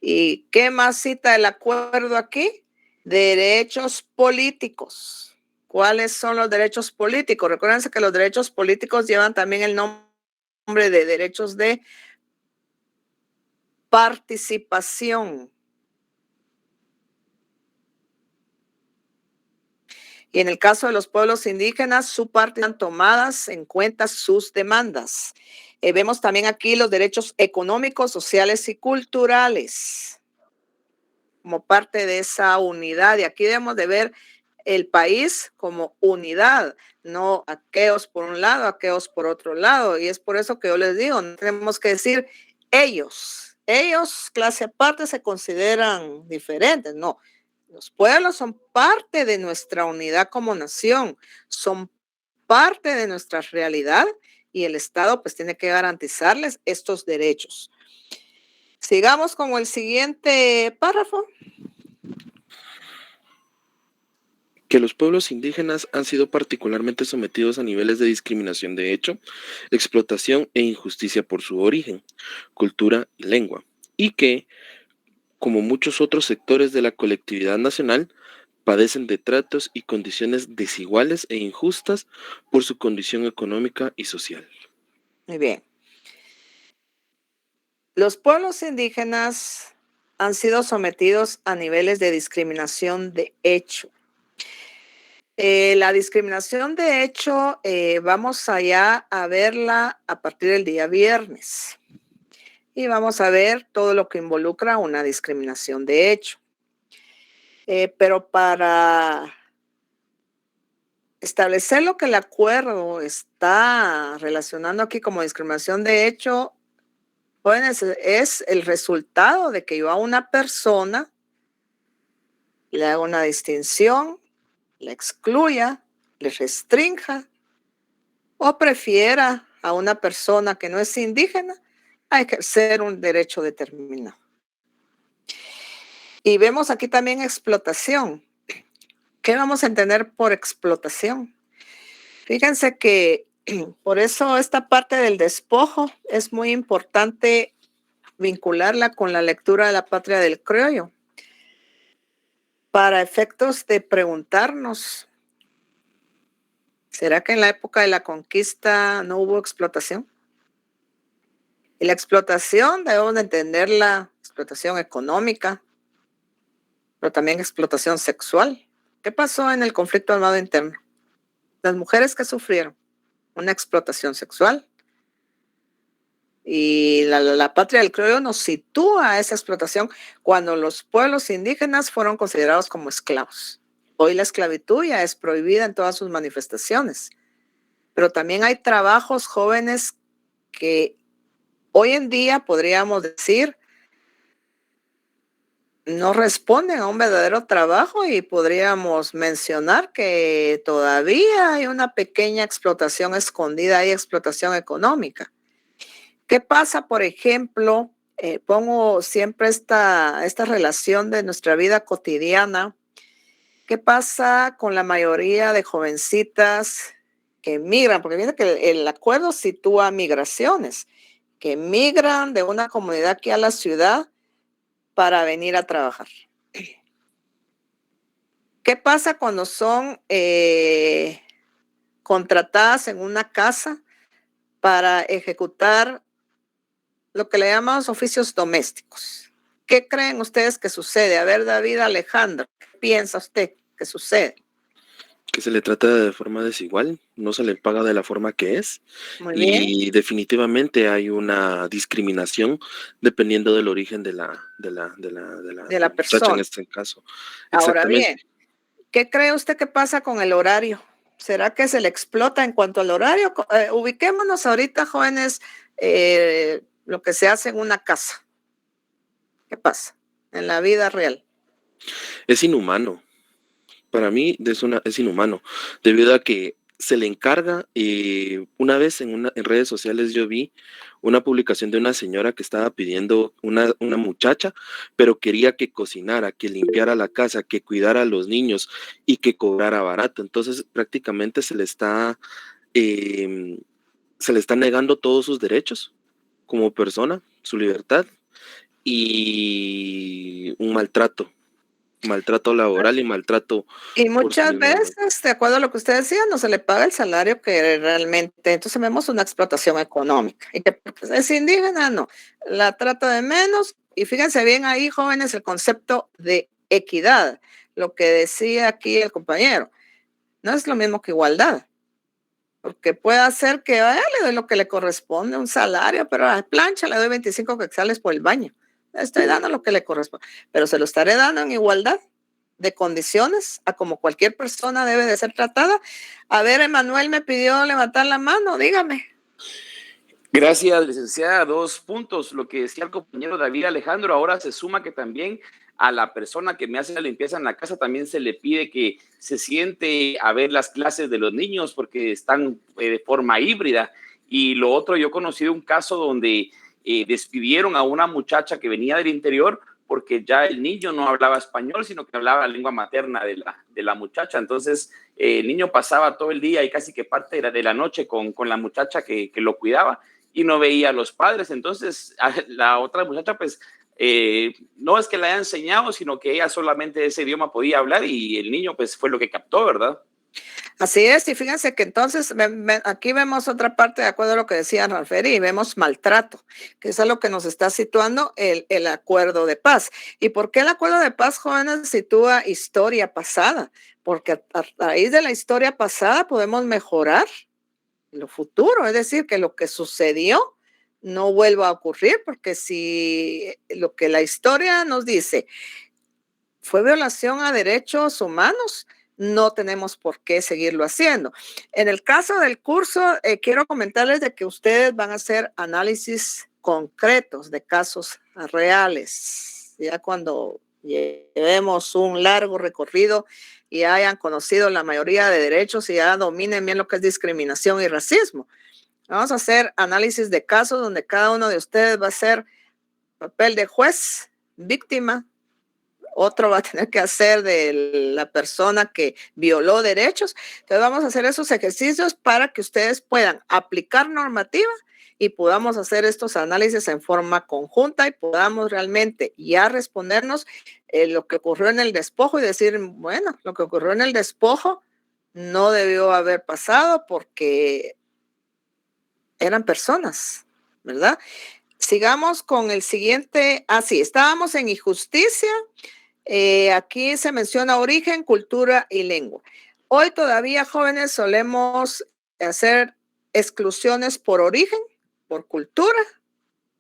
¿Y qué más cita el acuerdo aquí? Derechos políticos. ¿Cuáles son los derechos políticos? Recuérdense que los derechos políticos llevan también el nombre de derechos de participación. Y en el caso de los pueblos indígenas, su parte han tomadas en cuenta sus demandas. Vemos también aquí los derechos económicos, sociales y culturales como parte de esa unidad. Y aquí debemos de ver el país como unidad, no aqueos por un lado, aqueos por otro lado. Y es por eso que yo les digo, no tenemos que decir ellos, clase aparte, se consideran diferentes. No, los pueblos son parte de nuestra unidad como nación, son parte de nuestra realidad y el Estado pues tiene que garantizarles estos derechos. Sigamos con el siguiente párrafo. Que los pueblos indígenas han sido particularmente sometidos a niveles de discriminación de hecho, explotación e injusticia por su origen, cultura y lengua, y que, como muchos otros sectores de la colectividad nacional, padecen de tratos y condiciones desiguales e injustas por su condición económica y social. Muy bien. Los pueblos indígenas han sido sometidos a niveles de discriminación de hecho. La discriminación de hecho, vamos allá a verla a partir del día viernes. Y vamos a ver todo lo que involucra una discriminación de hecho. Pero para establecer lo que el acuerdo está relacionando aquí como discriminación de hecho, jóvenes, es el resultado de que yo a una persona le haga una distinción, le excluya, le restrinja o prefiera a una persona que no es indígena a ejercer un derecho determinado. Y vemos aquí también explotación. ¿Qué vamos a entender por explotación? Fíjense que por eso esta parte del despojo es muy importante vincularla con la lectura de La Patria del Criollo, para efectos de preguntarnos ¿Será que en la época de la conquista no hubo explotación? Y la explotación debemos de entender la explotación económica, pero también explotación sexual. ¿Qué pasó en el conflicto armado interno? Las mujeres que sufrieron una explotación sexual. Y la patria del criollo nos sitúa a esa explotación cuando los pueblos indígenas fueron considerados como esclavos. Hoy la esclavitud ya es prohibida en todas sus manifestaciones, pero también hay trabajos jóvenes que hoy en día podríamos decir no responden a un verdadero trabajo y podríamos mencionar que todavía hay una pequeña explotación escondida, hay explotación económica. ¿Qué pasa, por ejemplo? Pongo siempre esta relación de nuestra vida cotidiana. ¿Qué pasa con la mayoría de jovencitas que emigran? Porque viene que el acuerdo sitúa migraciones, que emigran de una comunidad aquí a la ciudad para venir a trabajar. ¿Qué pasa cuando son contratadas en una casa para ejecutar lo que le llamamos oficios domésticos? ¿Qué creen ustedes que sucede? A ver, David Alejandro, ¿qué piensa usted que sucede? Que se le trata de forma desigual, no se le paga de la forma que es. Muy bien. Y definitivamente hay una discriminación dependiendo del origen de la muchacha persona. en este caso. Ahora Exactamente. bien, ¿qué cree usted que pasa con el horario? ¿Será que se le explota en cuanto al horario? Ubiquémonos ahorita, jóvenes, lo que se hace en una casa. ¿Qué pasa en la vida real? Es inhumano. Para mí es inhumano, debido a que se le encarga, una vez en redes sociales yo vi una publicación de una señora que estaba pidiendo una muchacha, pero quería que cocinara, que limpiara la casa, que cuidara a los niños y que cobrara barato. Entonces prácticamente se le está negando todos sus derechos como persona, su libertad y un maltrato laboral y maltrato. Y muchas veces, de acuerdo a lo que usted decía, no se le paga el salario que realmente, entonces vemos una explotación económica. Y que es indígena, no, la trata de menos. Y fíjense bien ahí, jóvenes, el concepto de equidad, lo que decía aquí el compañero, no es lo mismo que igualdad. Porque puede hacer que le doy lo que le corresponde, un salario, pero a la plancha le doy 25 quetzales por el baño. Le estoy dando lo que le corresponde, pero se lo estaré dando en igualdad de condiciones a como cualquier persona debe de ser tratada. A ver, Emanuel me pidió levantar la mano, dígame. Gracias, licenciada. 2 puntos. Lo que decía el compañero David Alejandro, ahora se suma que también a la persona que me hace la limpieza en la casa también se le pide que se siente a ver las clases de los niños porque están de forma híbrida. Y lo otro, yo he conocido un caso donde despidieron a una muchacha que venía del interior porque ya el niño no hablaba español, sino que hablaba la lengua materna de la muchacha. Entonces, el niño pasaba todo el día y casi que parte de la noche con la muchacha que lo cuidaba y no veía a los padres. Entonces, a la otra muchacha, pues, no es que la haya enseñado, sino que ella solamente ese idioma podía hablar y el niño, pues, fue lo que captó, ¿verdad? Así es, y fíjense que entonces aquí vemos otra parte de acuerdo a lo que decía Ralferi, y vemos maltrato, que es a lo que nos está situando el acuerdo de paz. ¿Y por qué el acuerdo de paz, jóvenes, sitúa historia pasada? Porque a raíz de la historia pasada podemos mejorar lo futuro, es decir, que lo que sucedió no vuelva a ocurrir, porque si lo que la historia nos dice fue violación a derechos humanos, no tenemos por qué seguirlo haciendo. En el caso del curso, quiero comentarles de que ustedes van a hacer análisis concretos de casos reales. Ya cuando llevemos un largo recorrido y hayan conocido la mayoría de derechos y ya dominen bien lo que es discriminación y racismo. Vamos a hacer análisis de casos donde cada uno de ustedes va a hacer papel de juez, víctima, otro va a tener que hacer de la persona que violó derechos. Entonces vamos a hacer esos ejercicios para que ustedes puedan aplicar normativa y podamos hacer estos análisis en forma conjunta y podamos realmente ya respondernos lo que ocurrió en el despojo y decir, bueno, lo que ocurrió en el despojo no debió haber pasado porque eran personas, ¿verdad? Sigamos con el siguiente. Sí, estábamos en injusticia. Aquí se menciona origen, cultura y lengua. Hoy todavía, jóvenes, solemos hacer exclusiones por origen, por cultura,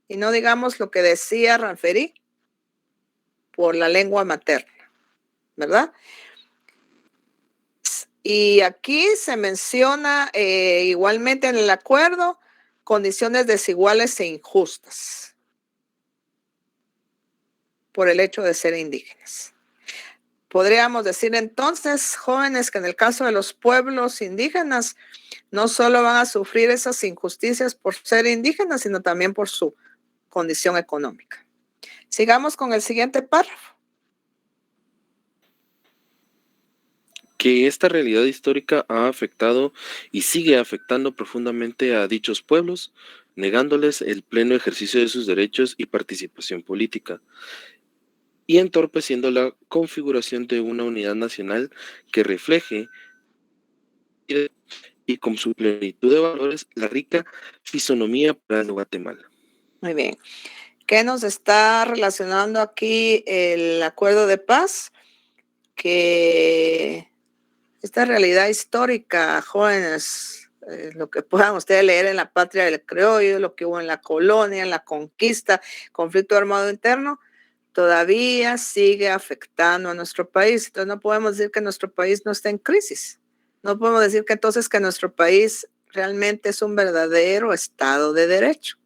y no digamos lo que decía Ranferi, por la lengua materna, ¿verdad? Y aquí se menciona igualmente en el acuerdo condiciones desiguales e injustas por el hecho de ser indígenas. Podríamos decir entonces, jóvenes, que en el caso de los pueblos indígenas no solo van a sufrir esas injusticias por ser indígenas, sino también por su condición económica. Sigamos con el siguiente párrafo. Que esta realidad histórica ha afectado y sigue afectando profundamente a dichos pueblos, negándoles el pleno ejercicio de sus derechos y participación política, y entorpeciendo la configuración de una unidad nacional que refleje y con su plenitud de valores la rica fisonomía para Guatemala. Muy bien. ¿Qué nos está relacionando aquí el acuerdo de paz? Que esta realidad histórica, jóvenes, lo que puedan ustedes leer en La Patria del Criollo, lo que hubo en la colonia, en la conquista, conflicto armado interno, todavía sigue afectando a nuestro país. Entonces no podemos decir que nuestro país no está en crisis. No podemos decir que entonces que nuestro país realmente es un verdadero Estado de Derecho.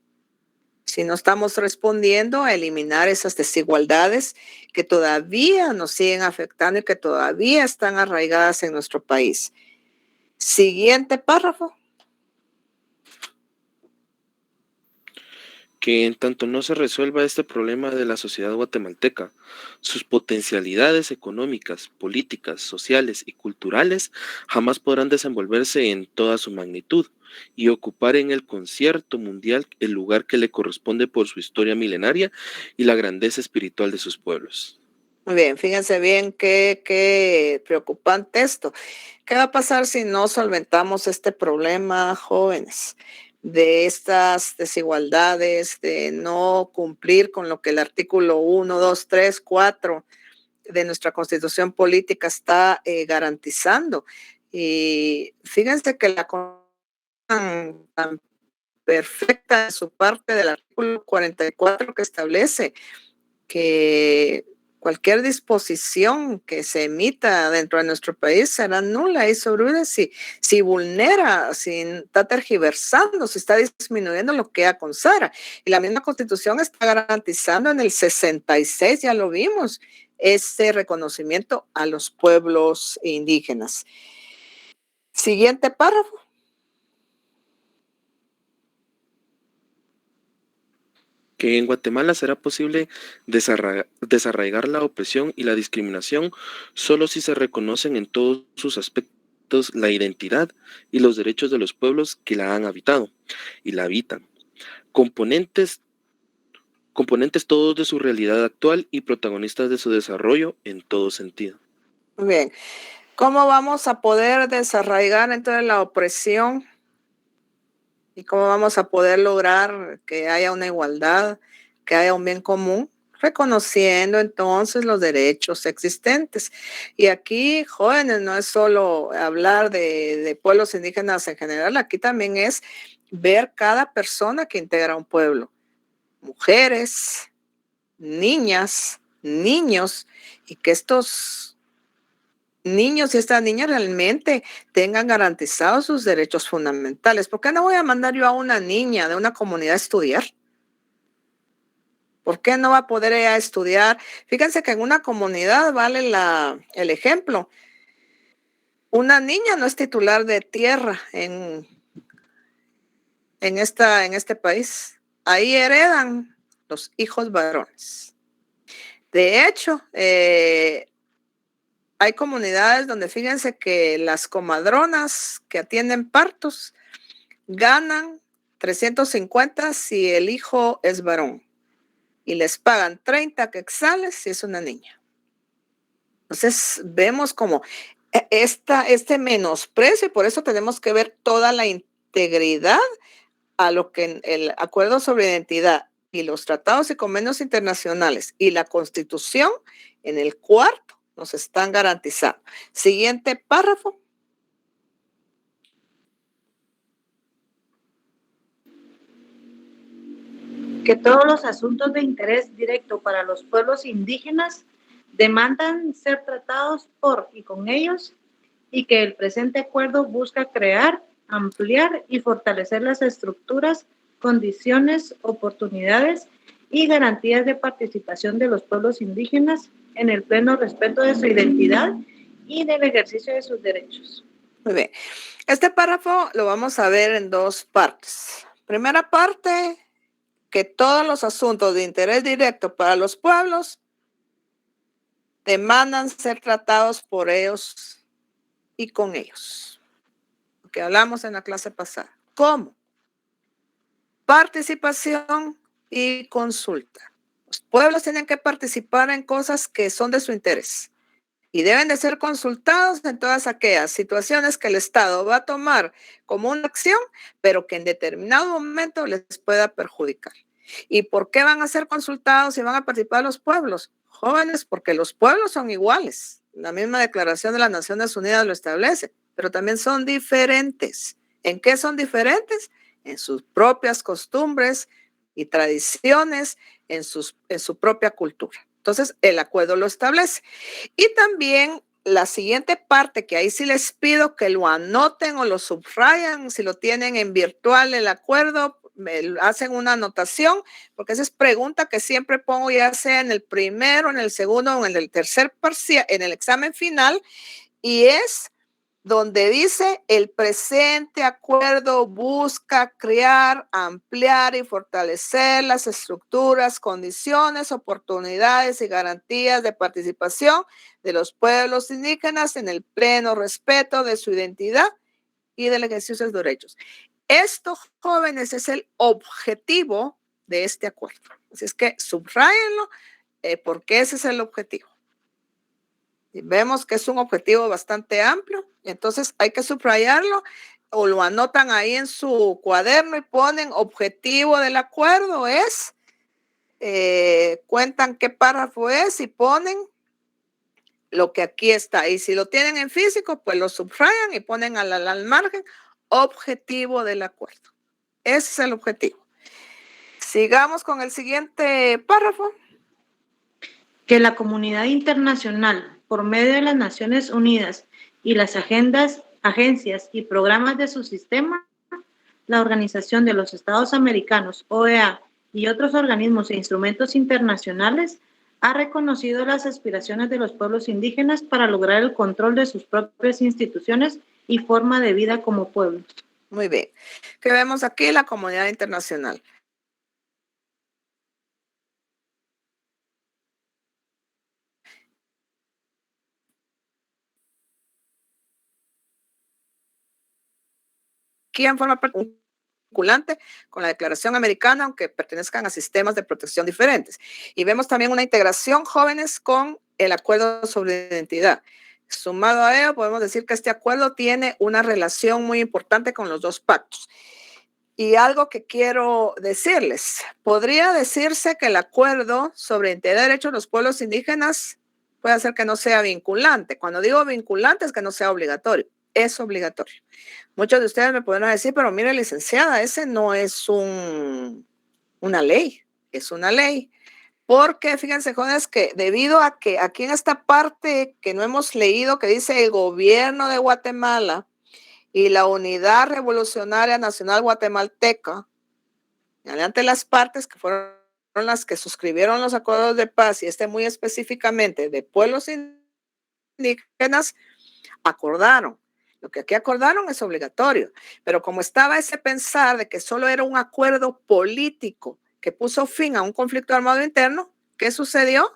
Si no estamos respondiendo a eliminar esas desigualdades que todavía nos siguen afectando y que todavía están arraigadas en nuestro país. Siguiente párrafo. Que en tanto no se resuelva este problema de la sociedad guatemalteca, sus potencialidades económicas, políticas, sociales y culturales jamás podrán desenvolverse en toda su magnitud y ocupar en el concierto mundial el lugar que le corresponde por su historia milenaria y la grandeza espiritual de sus pueblos. Muy bien, fíjense bien qué preocupante esto. ¿Qué va a pasar si no solventamos este problema, jóvenes? De estas desigualdades, de no cumplir con lo que el artículo 1, 2, 3, 4 de nuestra Constitución Política está garantizando. Y fíjense que la tan perfecta de su parte del artículo 44 que establece que cualquier disposición que se emita dentro de nuestro país será nula y sobre si vulnera, si está tergiversando, si está disminuyendo lo que consagra. Y la misma Constitución está garantizando en el 66, ya lo vimos, ese reconocimiento a los pueblos indígenas. Siguiente párrafo. Que en Guatemala será posible desarraigar la opresión y la discriminación solo si se reconocen en todos sus aspectos la identidad y los derechos de los pueblos que la han habitado y la habitan, componentes todos de su realidad actual y protagonistas de su desarrollo en todo sentido. Muy bien. ¿Cómo vamos a poder desarraigar entonces la opresión? ¿Y cómo vamos a poder lograr que haya una igualdad, que haya un bien común? Reconociendo entonces los derechos existentes. Y aquí, jóvenes, no es solo hablar de pueblos indígenas en general, aquí también es ver cada persona que integra un pueblo. Mujeres, niñas, niños, y que estos niños y estas niñas realmente tengan garantizados sus derechos fundamentales. ¿Por qué no voy a mandar yo a una niña de una comunidad a estudiar? ¿Por qué no va a poder ella estudiar? Fíjense que en una comunidad vale el ejemplo. Una niña no es titular de tierra en este país. Ahí heredan los hijos varones. De hecho, hay comunidades donde fíjense que las comadronas que atienden partos ganan 350 si el hijo es varón y les pagan 30 quetzales si es una niña. Entonces vemos como este menosprecio, y por eso tenemos que ver toda la integridad a lo que el acuerdo sobre identidad y los tratados y convenios internacionales y la Constitución en el cuarto nos están garantizando. Siguiente párrafo. Que todos los asuntos de interés directo para los pueblos indígenas demandan ser tratados por y con ellos, y que el presente acuerdo busca crear, ampliar y fortalecer las estructuras, condiciones, oportunidades y garantías de participación de los pueblos indígenas en el pleno respeto de su identidad y del ejercicio de sus derechos. Muy bien. Este párrafo lo vamos a ver en dos partes. Primera parte, que todos los asuntos de interés directo para los pueblos demandan ser tratados por ellos y con ellos. Lo que hablamos en la clase pasada. ¿Cómo? Participación y consulta. Los pueblos tienen que participar en cosas que son de su interés y deben de ser consultados en todas aquellas situaciones que el Estado va a tomar como una acción, pero que en determinado momento les pueda perjudicar. ¿Y por qué van a ser consultados y van a participar los pueblos? Jóvenes, porque los pueblos son iguales. La misma Declaración de las Naciones Unidas lo establece, pero también son diferentes. ¿En qué son diferentes? En sus propias costumbres y tradiciones, en su propia cultura. Entonces, el acuerdo lo establece. Y también la siguiente parte, que ahí sí les pido que lo anoten o lo subrayan, si lo tienen en virtual el acuerdo, me hacen una anotación, porque esa es pregunta que siempre pongo, ya sea en el primero, en el segundo o en el tercer parcial, en el examen final, y es donde dice: el presente acuerdo busca crear, ampliar y fortalecer las estructuras, condiciones, oportunidades y garantías de participación de los pueblos indígenas en el pleno respeto de su identidad y del ejercicio de sus derechos. Esto, jóvenes, es el objetivo de este acuerdo. Así es que subrayenlo, porque ese es el objetivo. Y vemos que es un objetivo bastante amplio, entonces hay que subrayarlo o lo anotan ahí en su cuaderno y ponen: objetivo del acuerdo es, cuentan qué párrafo es y ponen lo que aquí está. Y si lo tienen en físico, pues lo subrayan y ponen al margen: objetivo del acuerdo. Ese es el objetivo. Sigamos con el siguiente párrafo. Que la comunidad internacional, por medio de las Naciones Unidas y las agencias y programas de su sistema, la Organización de los Estados Americanos, OEA, y otros organismos e instrumentos internacionales, ha reconocido las aspiraciones de los pueblos indígenas para lograr el control de sus propias instituciones y forma de vida como pueblos. Muy bien. ¿Qué vemos aquí? La comunidad internacional. ¿Quién forma parte vinculante con la Declaración Americana, aunque pertenezcan a sistemas de protección diferentes? Y vemos también una integración, jóvenes, con el acuerdo sobre identidad. Sumado a ello, podemos decir que este acuerdo tiene una relación muy importante con los dos pactos. Y algo que quiero decirles: podría decirse que el acuerdo sobre identidad y derechos de los pueblos indígenas puede hacer que no sea vinculante. Cuando digo vinculante es que no sea obligatorio. Es obligatorio. Muchos de ustedes me podrán decir: pero mire, licenciada, ese no es una ley, es una ley. Porque fíjense, jóvenes, que debido a que aquí en esta parte que no hemos leído, que dice: el gobierno de Guatemala y la Unidad Revolucionaria Nacional Guatemalteca, mediante las partes que fueron las que suscribieron los acuerdos de paz, y muy específicamente de pueblos indígenas, acordaron. Lo que aquí acordaron es obligatorio, pero como estaba ese pensar de que solo era un acuerdo político que puso fin a un conflicto armado interno, ¿qué sucedió?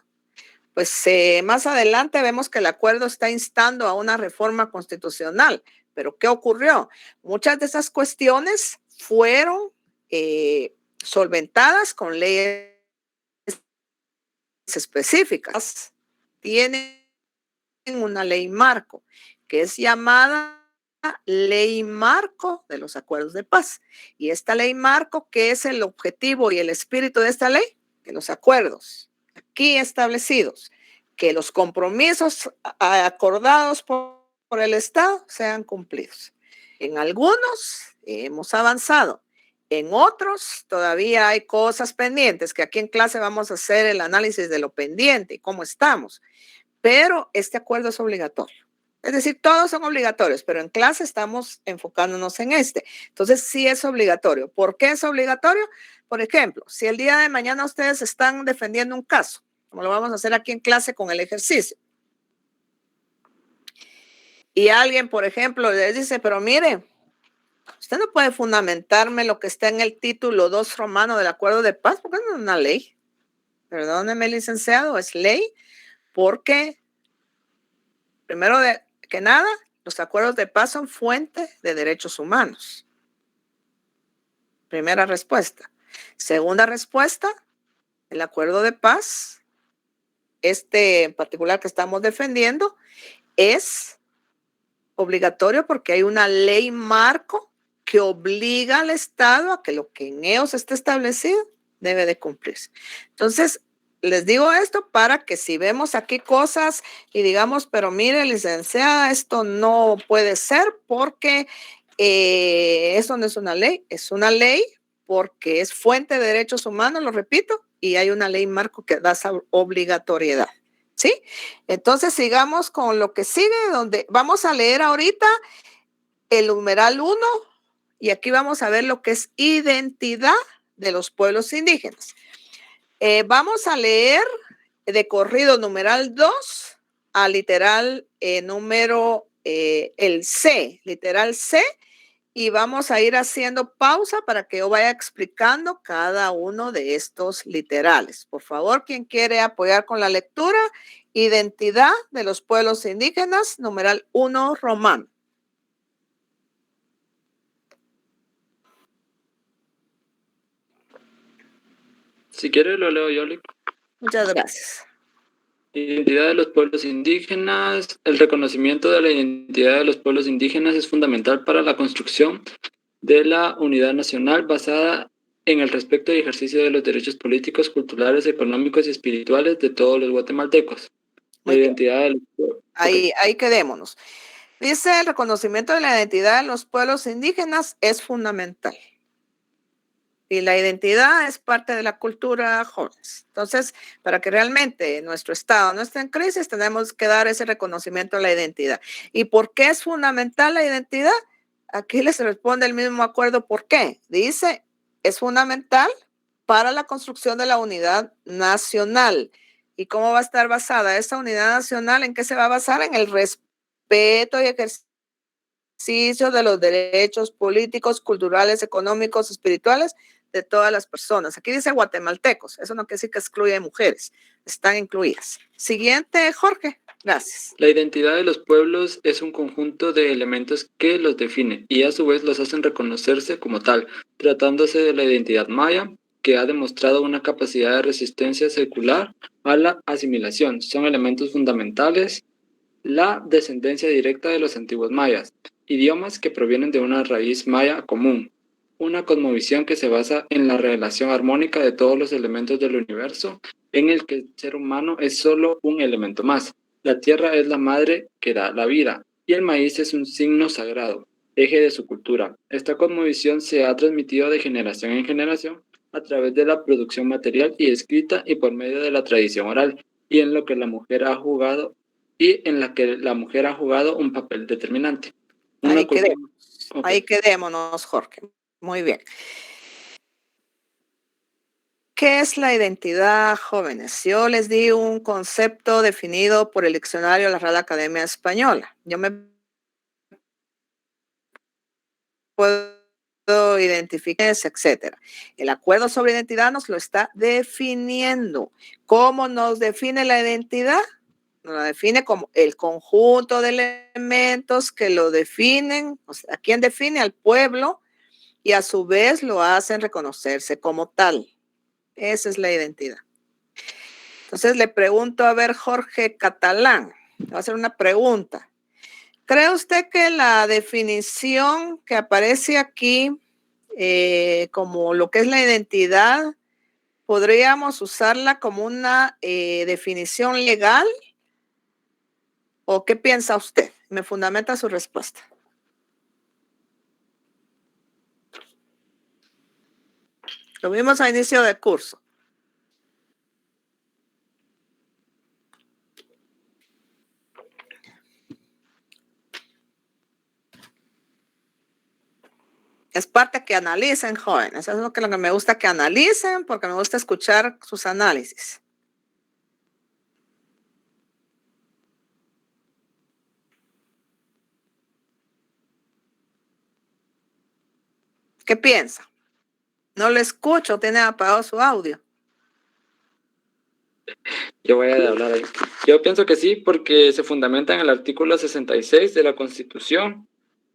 Pues más adelante vemos que el acuerdo está instando a una reforma constitucional. Pero ¿qué ocurrió? Muchas de esas cuestiones fueron solventadas con leyes específicas. Tienen una ley marco. que es llamada Ley Marco de los Acuerdos de Paz. Y esta Ley Marco, ¿qué es el objetivo y el espíritu de esta ley? Que los acuerdos aquí establecidos, que los compromisos acordados por el Estado sean cumplidos. En algunos hemos avanzado, en otros todavía hay cosas pendientes, que aquí en clase vamos a hacer el análisis de lo pendiente y cómo estamos, pero este acuerdo es obligatorio. Es decir, todos son obligatorios, pero en clase estamos enfocándonos en este. Entonces, sí es obligatorio. ¿Por qué es obligatorio? Por ejemplo, si el día de mañana ustedes están defendiendo un caso, como lo vamos a hacer aquí en clase con el ejercicio, y alguien, por ejemplo, les dice, pero mire, usted no puede fundamentarme lo que está en el título 2 romano del Acuerdo de Paz, porque no es una ley. Perdóneme, licenciado, es ley porque, primero que nada, los acuerdos de paz son fuente de derechos humanos. Primera respuesta. Segunda respuesta, el acuerdo de paz, este en particular que estamos defendiendo, es obligatorio porque hay una ley marco que obliga al Estado a que lo que en ellos esté establecido debe de cumplirse. Entonces, les digo esto para que si vemos aquí cosas y digamos, pero mire, licenciada, esto no puede ser porque eso no es una ley porque es fuente de derechos humanos, lo repito, y hay una ley marco que da esa obligatoriedad. ¿Sí? Entonces sigamos con lo que sigue, donde vamos a leer ahorita el numeral 1 y aquí vamos a ver lo que es identidad de los pueblos indígenas. Vamos a leer de corrido numeral 2 a literal número el C, literal C, y vamos a ir haciendo pausa para que yo vaya explicando cada uno de estos literales. Por favor, quien quiere apoyar con la lectura, identidad de los pueblos indígenas, numeral 1 romano. Si quiere lo leo yo, Lick. Muchas gracias. Identidad de los pueblos indígenas. El reconocimiento de la identidad de los pueblos indígenas es fundamental para la construcción de la unidad nacional basada en el respeto y ejercicio de los derechos políticos, culturales, económicos y espirituales de todos los guatemaltecos. La identidad de los pueblos. Ahí quedémonos. Dice, el reconocimiento de la identidad de los pueblos indígenas es fundamental. Y la identidad es parte de la cultura, jóvenes. Entonces, para que realmente nuestro Estado no esté en crisis, tenemos que dar ese reconocimiento a la identidad. ¿Y por qué es fundamental la identidad? Aquí les responde el mismo acuerdo. ¿Por qué? Dice, es fundamental para la construcción de la unidad nacional. ¿Y cómo va a estar basada esa unidad nacional? ¿En qué se va a basar? En el respeto y ejercicio de los derechos políticos, culturales, económicos, espirituales de todas las personas. Aquí dice guatemaltecos, eso no quiere decir que excluye mujeres, están incluidas. Siguiente, Jorge, gracias. La identidad de los pueblos es un conjunto de elementos que los definen y a su vez los hacen reconocerse como tal, tratándose de la identidad maya, que ha demostrado una capacidad de resistencia secular a la asimilación. Son elementos fundamentales la descendencia directa de los antiguos mayas, idiomas que provienen de una raíz maya común, una cosmovisión que se basa en la relación armónica de todos los elementos del universo, en el que el ser humano es solo un elemento más. La tierra es la madre que da la vida, y el maíz es un signo sagrado, eje de su cultura. Esta cosmovisión se ha transmitido de generación en generación a través de la producción material y escrita y por medio de la tradición oral, y en lo que la mujer ha jugado un papel determinante. Ahí quedémonos, Jorge. Muy bien. ¿Qué es la identidad, jóvenes? Yo les di un concepto definido por el diccionario de la Real Academia Española. Yo me puedo identificar, etcétera. El acuerdo sobre identidad nos lo está definiendo. ¿Cómo nos define la identidad? Nos la define como el conjunto de elementos que lo definen. O sea, ¿a quién define? Al pueblo. Y a su vez lo hacen reconocerse como tal. Esa es la identidad. Entonces le pregunto, a ver, Jorge Catalán, le voy a hacer una pregunta. ¿Cree usted que la definición que aparece aquí como lo que es la identidad, podríamos usarla como una definición legal? ¿O qué piensa usted? Me fundamenta su respuesta. Lo vimos a inicio del curso. Es parte que analicen, jóvenes. Eso es lo que me gusta que analicen, porque me gusta escuchar sus análisis. ¿Qué piensa? No le escucho, tiene apagado su audio. Yo voy a hablar ahí. Yo pienso que sí, porque se fundamenta en el artículo 66 de la Constitución,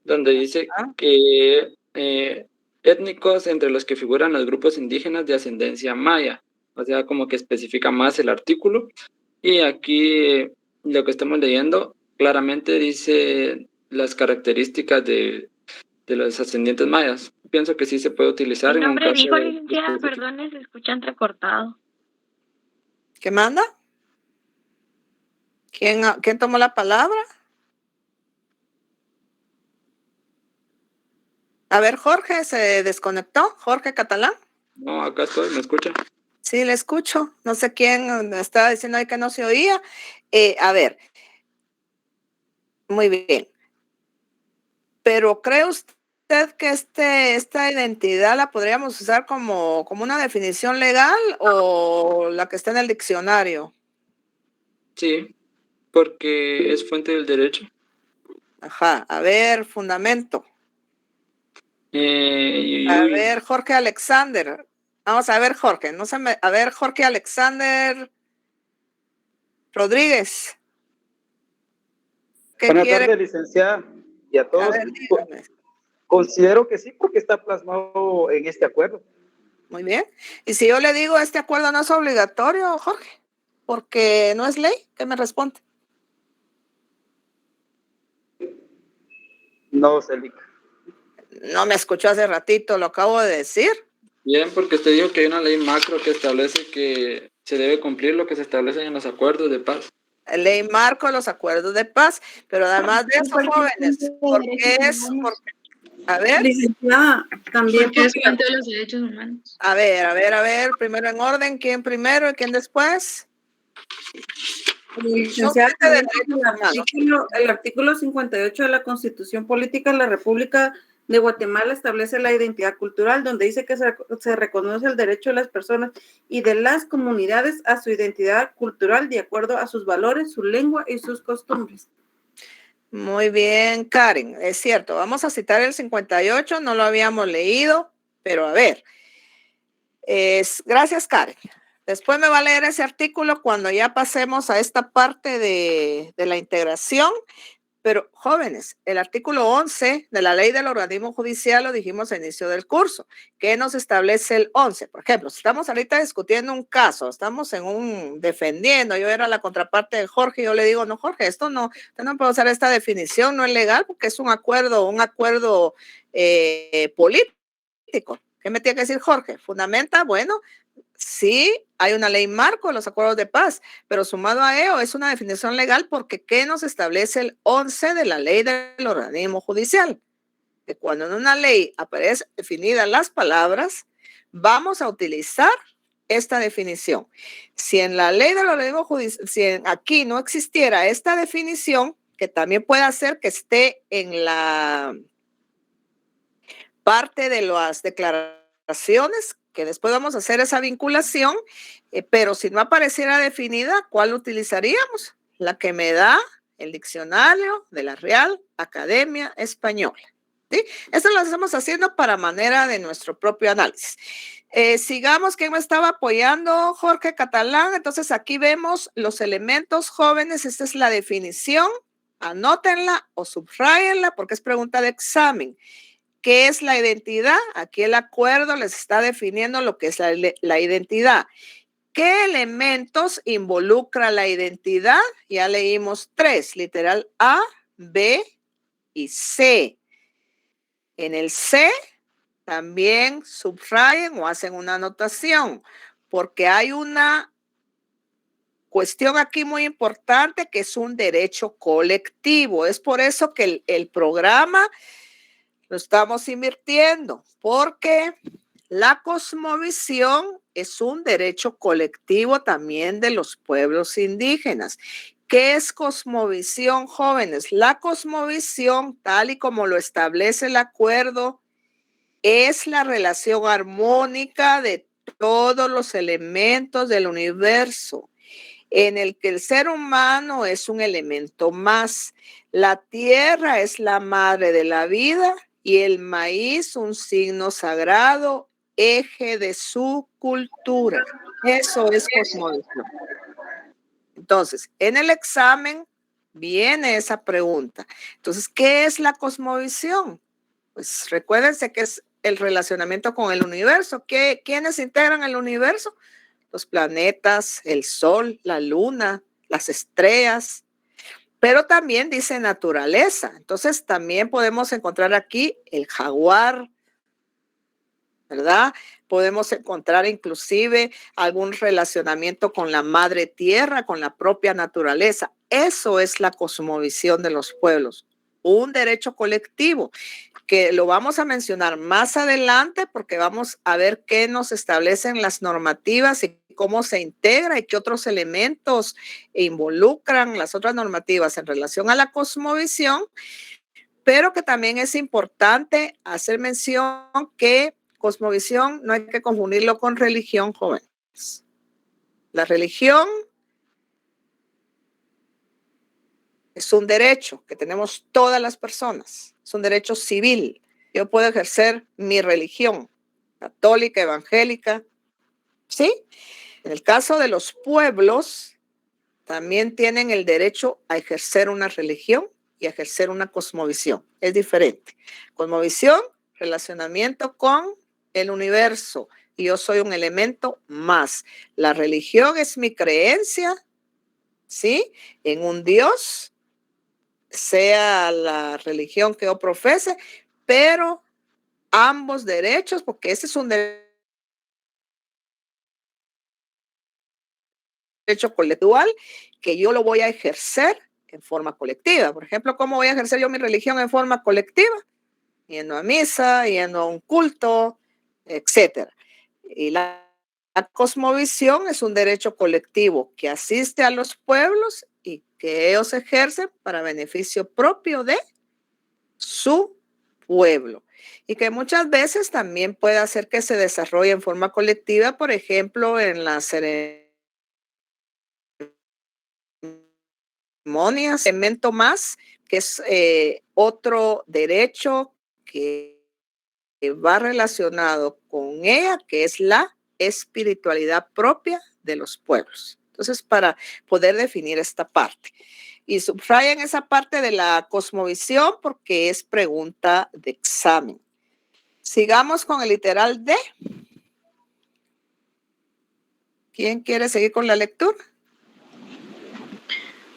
donde dice que étnicos entre los que figuran los grupos indígenas de ascendencia maya. O sea, como que especifica más el artículo. Y aquí lo que estamos leyendo claramente dice las características de los ascendientes mayas. Pienso que sí se puede utilizar en un caso dijo, licenciada, perdone, se escucha entrecortado. ¿Qué manda? ¿Quién tomó la palabra? A ver, Jorge, ¿se desconectó? ¿Jorge Catalán? No, acá estoy, ¿me escucha? Sí, le escucho. No sé quién estaba diciendo ahí que no se oía. A ver. Muy bien. Pero ¿cree usted que esta identidad la podríamos usar como una definición legal o la que está en el diccionario? Sí, porque es fuente del derecho. Ajá, a ver, fundamento. A ver, Jorge Alexander. Vamos a ver, Jorge. A ver, Jorge Alexander Rodríguez. Buenas tardes, licenciada, y a todos. A ver, dígame. Considero que sí, porque está plasmado en este acuerdo. Muy bien. Y si yo le digo este acuerdo no es obligatorio, Jorge, porque no es ley, ¿qué me responde? No, Celica. No me escuchó hace ratito, lo acabo de decir. Bien, porque usted dijo que hay una ley macro que establece que se debe cumplir lo que se establece en los acuerdos de paz. Ley marco de los acuerdos de paz, pero además de eso, jóvenes, ¿por qué es? A ver. Licenciada, también porque es fuente de los derechos humanos. A ver, primero en orden, ¿quién primero y quién después? Licenciada, el artículo 58 de la Constitución Política de la República de Guatemala establece la identidad cultural, donde dice que se reconoce el derecho de las personas y de las comunidades a su identidad cultural de acuerdo a sus valores, su lengua y sus costumbres. Muy bien, Karen, es cierto. Vamos a citar el 58, no lo habíamos leído, pero a ver. Gracias, Karen. Después me va a leer ese artículo cuando ya pasemos a esta parte de la integración. Pero, jóvenes, el artículo 11 de la ley del organismo judicial lo dijimos al inicio del curso. ¿Qué nos establece el 11? Por ejemplo, si estamos ahorita discutiendo un caso, estamos defendiendo, yo era la contraparte de Jorge, yo le digo, no, Jorge, esto no, usted no puede usar esta definición, no es legal porque es un acuerdo político. ¿Qué me tiene que decir Jorge? ¿Fundamenta? Bueno, sí, hay una ley marco de los acuerdos de paz, pero sumado a ello es una definición legal porque ¿qué nos establece el 11 de la ley del organismo judicial? Que cuando en una ley aparecen definidas las palabras, vamos a utilizar esta definición. Si en la ley del organismo judicial, si aquí no existiera esta definición, que también puede hacer que esté en la parte de las declaraciones, que después vamos a hacer esa vinculación, pero si no apareciera definida, ¿cuál utilizaríamos? La que me da el diccionario de la Real Academia Española. ¿Sí? Esto lo estamos haciendo para manera de nuestro propio análisis. Sigamos, ¿quién me estaba apoyando? Jorge Catalán. Entonces aquí vemos los elementos jóvenes, esta es la definición, anótenla o subrayenla porque es pregunta de examen. ¿Qué es la identidad? Aquí el acuerdo les está definiendo lo que es la identidad. ¿Qué elementos involucra la identidad? Ya leímos 3, literal A, B y C. En el C también subrayen o hacen una anotación, porque hay una cuestión aquí muy importante que es un derecho colectivo. Es por eso que el programa lo estamos invirtiendo, porque la cosmovisión es un derecho colectivo también de los pueblos indígenas. ¿Qué es cosmovisión, jóvenes? La cosmovisión, tal y como lo establece el acuerdo, es la relación armónica de todos los elementos del universo, en el que el ser humano es un elemento más. La tierra es la madre de la vida y el maíz un signo sagrado, eje de su cultura. Eso es cosmovisión. Entonces, en el examen viene esa pregunta. Entonces, ¿qué es la cosmovisión? Pues recuérdense que es el relacionamiento con el universo. ¿Quiénes integran el universo? Los planetas, el sol, la luna, las estrellas, pero también dice naturaleza. Entonces también podemos encontrar aquí el jaguar, ¿verdad? Podemos encontrar inclusive algún relacionamiento con la madre tierra, con la propia naturaleza. Eso es la cosmovisión de los pueblos, un derecho colectivo que lo vamos a mencionar más adelante porque vamos a ver qué nos establecen las normativas y cómo se integra y qué otros elementos involucran las otras normativas en relación a la cosmovisión, pero que también es importante hacer mención que cosmovisión no hay que confundirlo con religión, jóvenes. La religión es un derecho que tenemos todas las personas, es un derecho civil. Yo puedo ejercer mi religión, católica, evangélica, ¿sí? En el caso de los pueblos, también tienen el derecho a ejercer una religión y a ejercer una cosmovisión. Es diferente. Cosmovisión, relacionamiento con el universo. Y yo soy un elemento más. La religión es mi creencia, ¿sí? En un Dios, sea la religión que yo profese, pero ambos derechos, porque ese es un derecho colectivo que yo lo voy a ejercer en forma colectiva. Por ejemplo, ¿cómo voy a ejercer yo mi religión en forma colectiva? Yendo a misa, yendo a un culto, etcétera. Y la cosmovisión es un derecho colectivo que asiste a los pueblos y que ellos ejercen para beneficio propio de su pueblo. Y que muchas veces también puede hacer que se desarrolle en forma colectiva, por ejemplo, en las ceremonias, elemento más, que es otro derecho que va relacionado con ella, que es la espiritualidad propia de los pueblos. Entonces, para poder definir esta parte. Y subrayen esa parte de la cosmovisión porque es pregunta de examen. Sigamos con el literal D. ¿Quién quiere seguir con la lectura?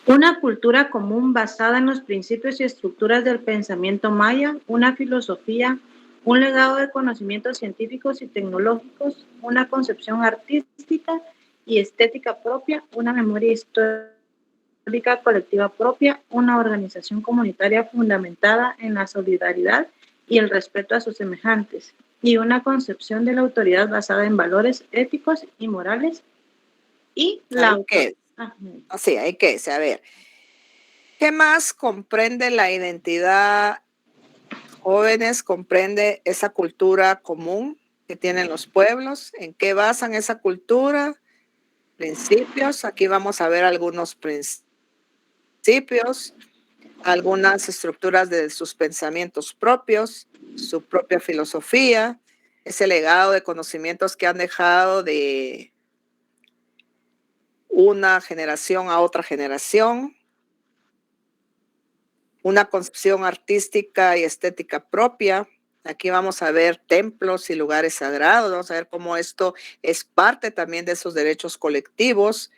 Una cultura común basada en los principios y estructuras del pensamiento maya, una filosofía, un legado de conocimientos científicos y tecnológicos, una concepción artística y estética propia, una memoria histórica colectiva propia, una organización comunitaria fundamentada en la solidaridad y el respeto a sus semejantes, y una concepción de la autoridad basada en valores éticos y morales y la autoridad. Así, hay que saber. ¿Qué más comprende la identidad, jóvenes? ¿Comprende esa cultura común que tienen los pueblos? ¿En qué basan esa cultura? Principios. Aquí vamos a ver algunos principios, algunas estructuras de sus pensamientos propios, su propia filosofía, ese legado de conocimientos que han dejado de una generación a otra generación, una concepción artística y estética propia. Aquí vamos a ver templos y lugares sagrados, vamos a ver cómo esto es parte también de esos derechos colectivos,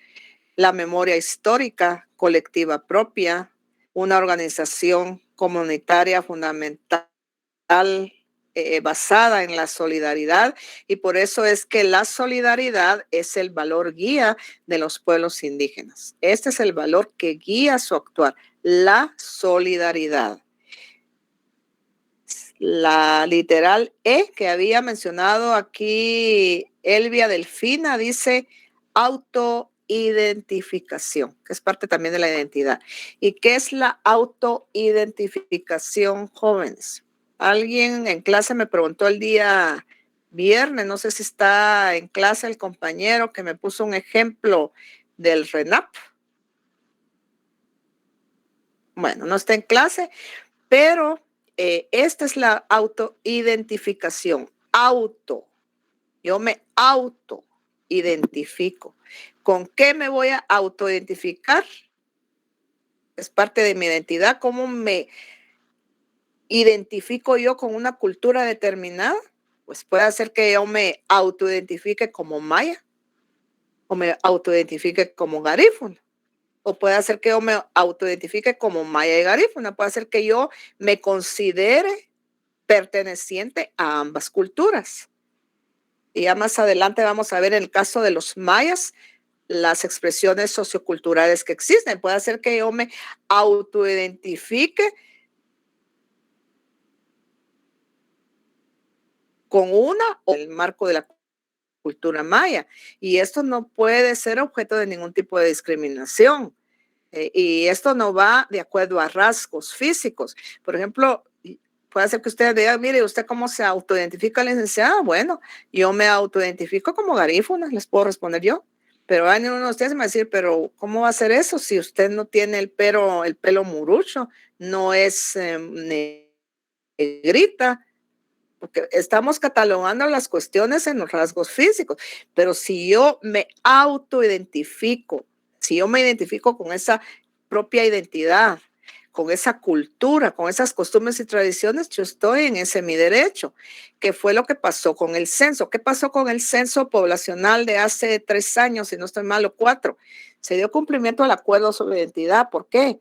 la memoria histórica colectiva propia, una organización comunitaria fundamental basada en la solidaridad, y por eso es que la solidaridad es el valor guía de los pueblos indígenas. Este es el valor que guía su actuar, la solidaridad. La literal E que había mencionado aquí Elvia Delfina dice autoidentificación, que es parte también de la identidad. ¿Y qué es la autoidentificación, jóvenes? Alguien en clase me preguntó el día viernes, no sé si está en clase el compañero que me puso un ejemplo del RENAP. Bueno, no está en clase, pero esta es la autoidentificación. Yo me autoidentifico. ¿Con qué me voy a autoidentificar? Es parte de mi identidad. ¿Cómo me identifico yo con una cultura determinada? Pues puede ser que yo me autoidentifique como maya o me autoidentifique como garífuna. O puede ser que yo me autoidentifique como maya y garífuna. Puede ser que yo me considere perteneciente a ambas culturas. Y ya más adelante vamos a ver en el caso de los mayas las expresiones socioculturales que existen. Puede ser que yo me autoidentifique con una o el marco de la cultura maya. Y esto no puede ser objeto de ningún tipo de discriminación. Y esto no va de acuerdo a rasgos físicos. Por ejemplo, puede ser que usted diga, mire, ¿usted cómo se autoidentifica, licenciada? Bueno, yo me autoidentifico como garífuna, les puedo responder yo. Pero van uno de ustedes me va a decir, pero ¿cómo va a ser eso si usted no tiene el pelo murucho, no es negrita? Porque estamos catalogando las cuestiones en los rasgos físicos. Pero si yo me autoidentifico, si yo me identifico con esa propia identidad, con esa cultura, con esas costumbres y tradiciones, yo estoy en ese mi derecho. ¿Qué fue lo que pasó con el censo? ¿Qué pasó con el censo poblacional de hace 3 años, si no estoy mal, o 4? Se dio cumplimiento al acuerdo sobre identidad. ¿Por qué?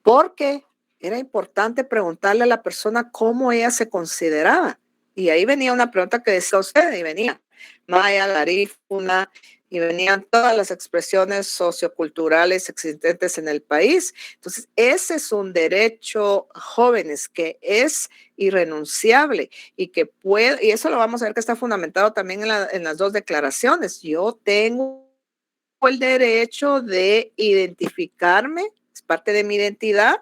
Porque era importante preguntarle a la persona cómo ella se consideraba. Y ahí venía una pregunta que decía usted, y venía maya, garífuna, y venían todas las expresiones socioculturales existentes en el país. Entonces, ese es un derecho, jóvenes, que es irrenunciable y que puede, y eso lo vamos a ver que está fundamentado también en las 2 declaraciones. Yo tengo el derecho de identificarme, es parte de mi identidad,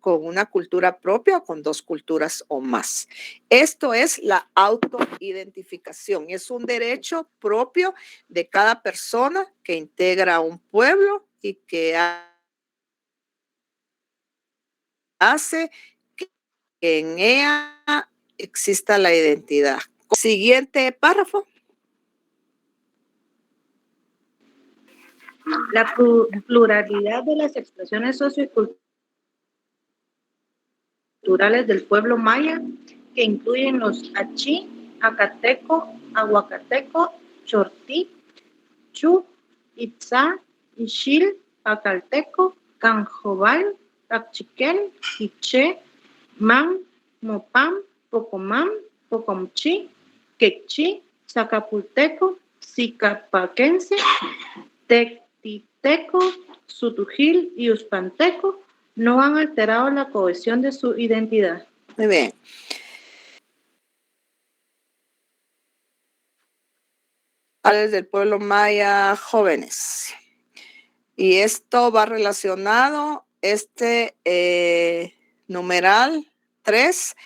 con una cultura propia o con 2 culturas o más. Esto es la autoidentificación y es un derecho propio de cada persona que integra un pueblo y que hace que en ella exista la identidad. Siguiente párrafo. La pluralidad de las expresiones socioculturales del pueblo maya, que incluyen los achí, acateco, aguacateco, chortí, chu, itzá, ixil, acalteco, canjobal, achiquel, quiché, mam, mopam, pocomam, pocomchi, quechí, zacapulteco, zicapaquense, tectiteco, sutujil y uspanteco no han alterado la cohesión de su identidad. Muy bien. Del pueblo maya, jóvenes. Y esto va relacionado, numeral 3,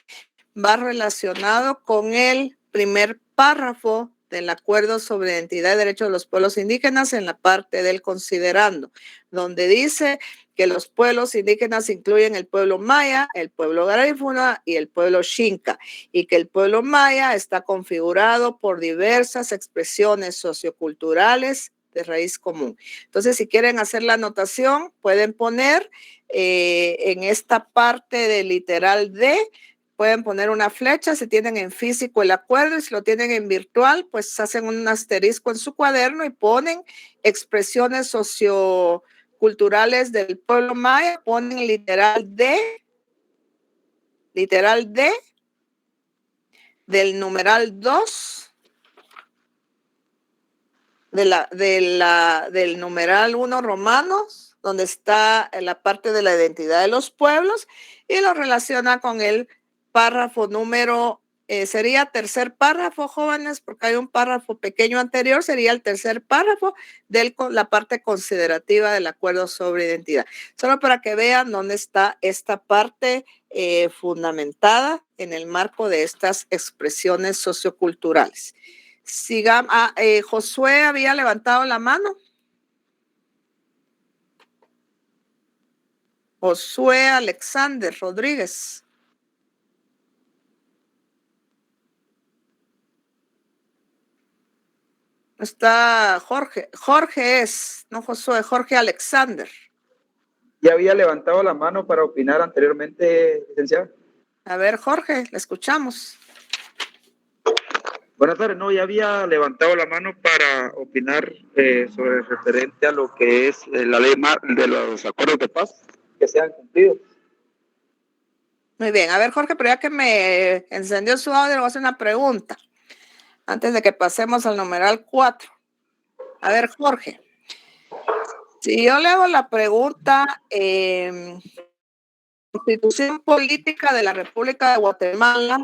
va relacionado con el primer párrafo del Acuerdo sobre Identidad y Derechos de los Pueblos Indígenas en la parte del considerando, donde dice que los pueblos indígenas incluyen el pueblo maya, el pueblo garífuna y el pueblo xinca, y que el pueblo maya está configurado por diversas expresiones socioculturales de raíz común. Entonces, si quieren hacer la anotación, pueden poner en esta parte del literal D, pueden poner una flecha si tienen en físico el acuerdo, y si lo tienen en virtual, pues hacen un asterisco en su cuaderno y ponen expresiones socioculturales culturales del pueblo maya, ponen literal D del numeral 2 del numeral 1 romanos, donde está la parte de la identidad de los pueblos, y lo relaciona con el párrafo número, sería tercer párrafo, jóvenes, porque hay un párrafo pequeño anterior, sería el tercer párrafo de la parte considerativa del acuerdo sobre identidad. Solo para que vean dónde está esta parte fundamentada en el marco de estas expresiones socioculturales. Sigamos. Josué había levantado la mano. Josué Alexander Rodríguez. Está Jorge. Jorge es, no Josué, Jorge Alexander. Ya había levantado la mano para opinar anteriormente, licenciado. A ver, Jorge, le escuchamos. Buenas tardes, no, ya había levantado la mano para opinar sobre referente a lo que es la ley de los acuerdos de paz que sean cumplidos. Muy bien, a ver, Jorge, pero ya que me encendió su audio, le voy a hacer una pregunta antes de que pasemos al numeral 4. A ver, Jorge, si yo le hago la pregunta, Constitución Política de la República de Guatemala,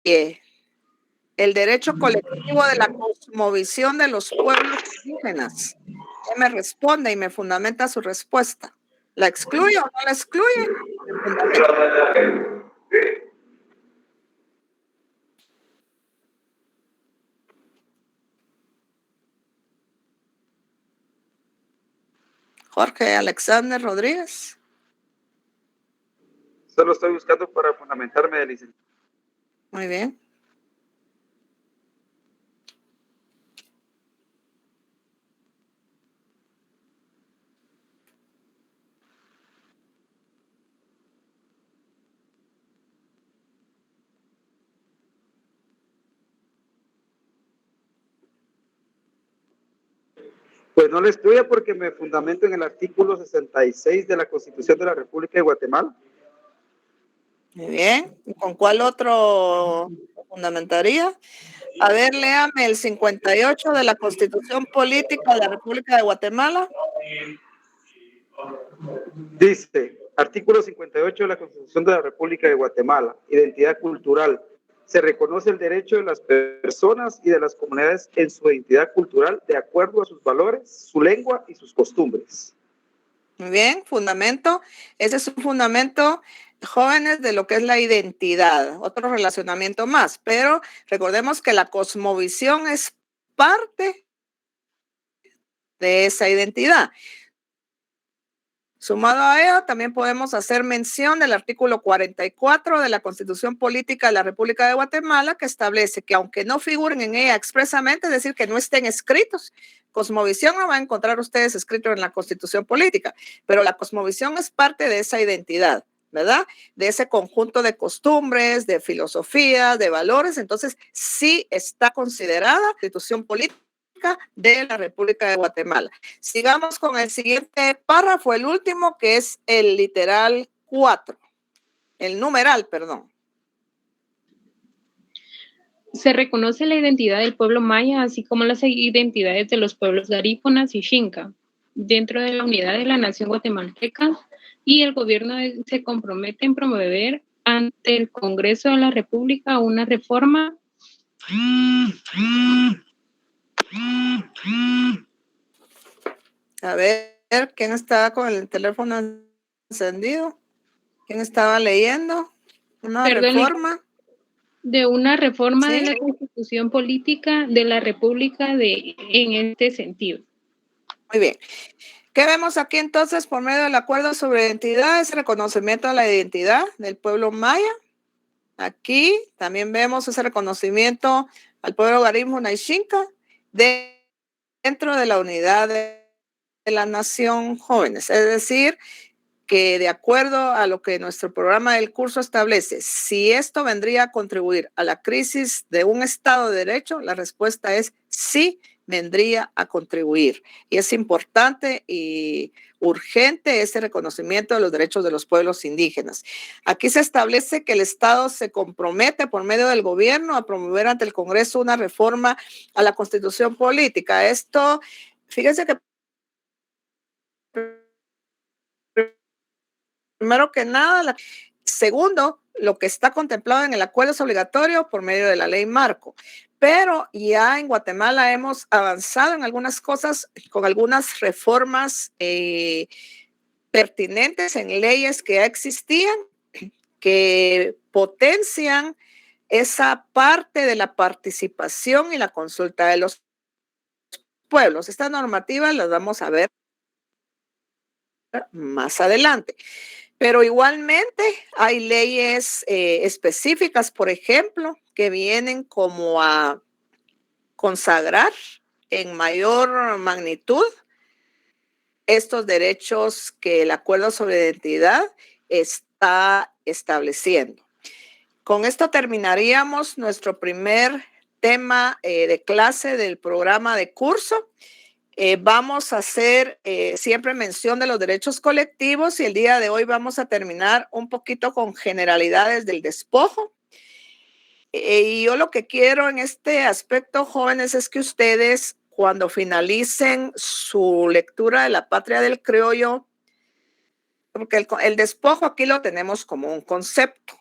el derecho colectivo de la cosmovisión de los pueblos indígenas. ¿Qué me responde y me fundamenta su respuesta? ¿La excluye o no la excluye? Jorge Alexander Rodríguez. Solo estoy buscando para fundamentarme de licenciado. Muy bien. Pues no le excluya porque me fundamento en el artículo 66 de la Constitución de la República de Guatemala. Muy bien. ¿Y con cuál otro fundamentaría? A ver, léame el 58 de la Constitución Política de la República de Guatemala. Dice, artículo 58 de la Constitución de la República de Guatemala, identidad cultural. Se reconoce el derecho de las personas y de las comunidades en su identidad cultural de acuerdo a sus valores, su lengua y sus costumbres. Muy bien, fundamento. Ese es un fundamento, jóvenes, de lo que es la identidad. Otro relacionamiento más, pero recordemos que la cosmovisión es parte de esa identidad. Sumado a ello, también podemos hacer mención del artículo 44 de la Constitución Política de la República de Guatemala, que establece que aunque no figuren en ella expresamente, es decir, que no estén escritos, cosmovisión no va a encontrar ustedes escrito en la Constitución Política, pero la cosmovisión es parte de esa identidad, ¿verdad? De ese conjunto de costumbres, de filosofías, de valores. Entonces, sí está considerada Constitución Política de la República de Guatemala. Sigamos con el siguiente párrafo, el último, que es el literal 4, el numeral, perdón. Se reconoce la identidad del pueblo maya, así como las identidades de los pueblos garífunas y xinca, dentro de la unidad de la nación guatemalteca, y el gobierno se compromete en promover ante el Congreso de la República una reforma A ver, ¿quién estaba con el teléfono encendido? ¿Quién estaba leyendo? ¿Una reforma? De una reforma ¿Sí? de la Constitución Política de la República en este sentido. Muy bien. ¿Qué vemos aquí entonces por medio del acuerdo sobre identidad? Es reconocimiento de la identidad del pueblo maya. Aquí también vemos ese reconocimiento al pueblo garífuna y xinca dentro de la unidad de la nación, jóvenes. Es decir, que de acuerdo a lo que nuestro programa del curso establece, si esto vendría a contribuir a la crisis de un Estado de Derecho, la respuesta es sí, vendría a contribuir. Y es importante y urgente ese reconocimiento de los derechos de los pueblos indígenas. Aquí se establece que el Estado se compromete por medio del gobierno a promover ante el Congreso una reforma a la Constitución política. Esto, fíjense que primero que nada, segundo, lo que está contemplado en el acuerdo es obligatorio por medio de la ley marco. Pero ya en Guatemala hemos avanzado en algunas cosas con algunas reformas pertinentes en leyes que ya existían, que potencian esa parte de la participación y la consulta de los pueblos. Estas normativas las vamos a ver más adelante. Pero igualmente hay leyes específicas, por ejemplo, que vienen como a consagrar en mayor magnitud estos derechos que el Acuerdo sobre Identidad está estableciendo. Con esto terminaríamos nuestro primer tema de clase del programa de curso. Vamos a hacer siempre mención de los derechos colectivos y el día de hoy vamos a terminar un poquito con generalidades del despojo. Y yo lo que quiero en este aspecto, jóvenes, es que ustedes cuando finalicen su lectura de La Patria del Criollo, porque el despojo aquí lo tenemos como un concepto,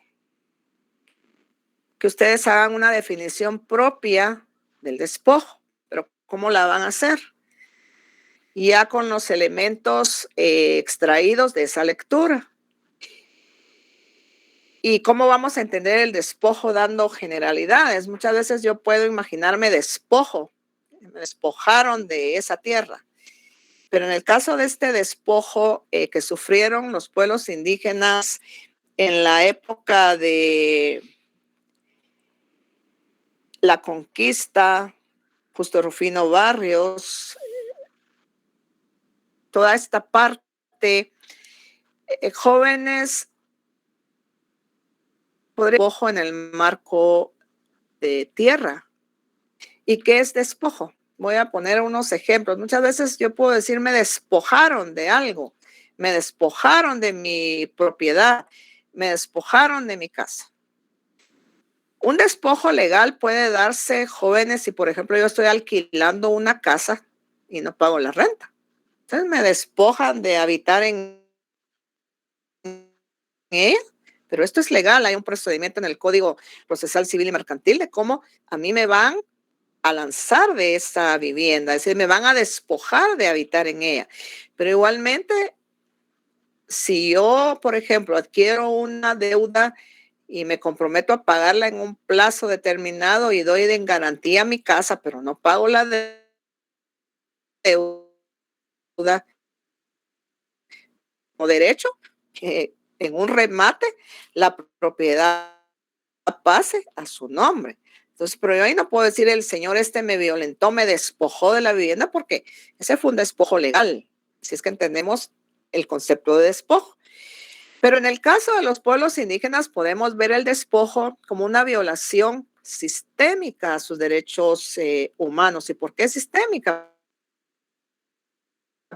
que ustedes hagan una definición propia del despojo, pero ¿cómo la van a hacer? Ya con los elementos extraídos de esa lectura. ¿Y cómo vamos a entender el despojo dando generalidades? Muchas veces yo puedo imaginarme despojo, me despojaron de esa tierra. Pero en el caso de este despojo que sufrieron los pueblos indígenas en la época de la conquista, Justo Rufino Barrios, toda esta parte, jóvenes, despojo en el marco de tierra. ¿Y qué es despojo? Voy a poner unos ejemplos. Muchas veces yo puedo decir, me despojaron de algo, me despojaron de mi propiedad, me despojaron de mi casa. Un despojo legal puede darse, jóvenes, si por ejemplo yo estoy alquilando una casa y no pago la renta. Entonces me despojan de habitar en ella, pero esto es legal. Hay un procedimiento en el Código Procesal Civil y Mercantil de cómo a mí me van a lanzar de esa vivienda, es decir, me van a despojar de habitar en ella. Pero igualmente, si yo, por ejemplo, adquiero una deuda y me comprometo a pagarla en un plazo determinado y doy en garantía mi casa, pero no pago la deuda o derecho, que en un remate la propiedad pase a su nombre. Entonces, pero yo ahí no puedo decir el señor me violentó, me despojó de la vivienda, porque ese fue un despojo legal, si es que entendemos el concepto de despojo. Pero en el caso de los pueblos indígenas podemos ver el despojo como una violación sistémica a sus derechos humanos. ¿Y por qué sistémica?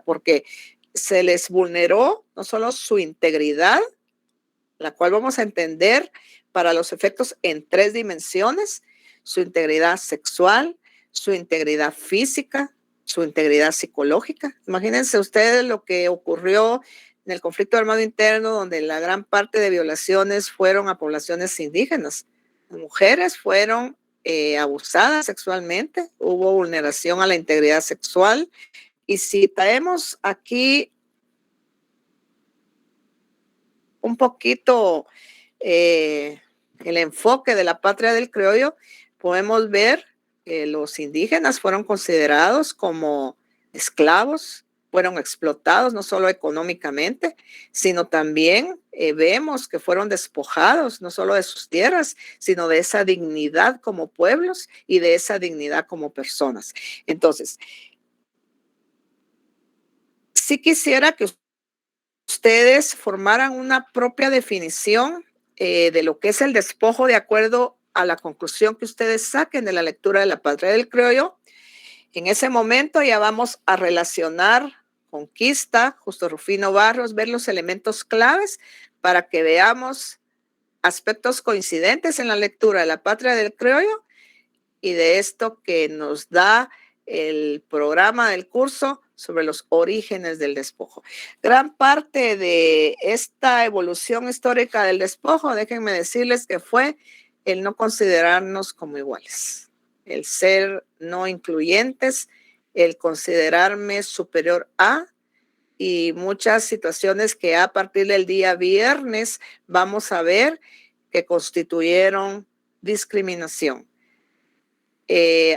Porque se les vulneró no solo su integridad, la cual vamos a entender para los efectos en 3 dimensiones, su integridad sexual, su integridad física, su integridad psicológica. Imagínense ustedes lo que ocurrió en el conflicto armado interno, donde la gran parte de violaciones fueron a poblaciones indígenas. Las mujeres fueron abusadas sexualmente, hubo vulneración a la integridad sexual. Y si traemos aquí un poquito el enfoque de La Patria del Criollo, podemos ver que los indígenas fueron considerados como esclavos, fueron explotados no solo económicamente, sino también vemos que fueron despojados no solo de sus tierras, sino de esa dignidad como pueblos y de esa dignidad como personas. Entonces, sí quisiera que ustedes formaran una propia definición de lo que es el despojo de acuerdo a la conclusión que ustedes saquen de la lectura de La Patria del Criollo. En ese momento ya vamos a relacionar conquista, Justo Rufino Barrios, ver los elementos claves para que veamos aspectos coincidentes en la lectura de La Patria del Criollo y de esto que nos da el programa del curso sobre los orígenes del despojo. Gran parte de esta evolución histórica del despojo, déjenme decirles que fue el no considerarnos como iguales, el ser no incluyentes, el considerarme superior a, y muchas situaciones que a partir del día viernes vamos a ver que constituyeron discriminación.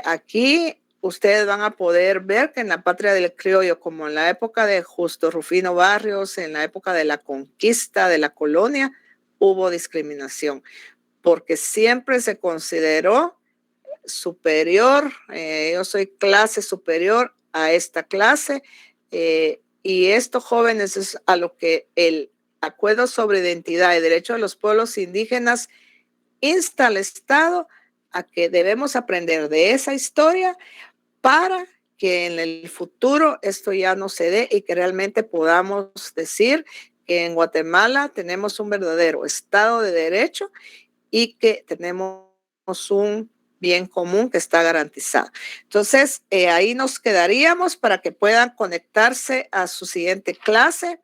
Aquí ustedes van a poder ver que en La Patria del Criollo, como en la época de Justo Rufino Barrios, en la época de la conquista de la colonia, hubo discriminación, porque siempre se consideró superior, yo soy clase superior a esta clase, y esto, jóvenes, es a lo que el Acuerdo sobre Identidad y Derecho de los Pueblos Indígenas insta al Estado a que debemos aprender de esa historia para que en el futuro esto ya no se dé y que realmente podamos decir que en Guatemala tenemos un verdadero Estado de Derecho y que tenemos un bien común que está garantizado. Entonces, ahí nos quedaríamos para que puedan conectarse a su siguiente clase.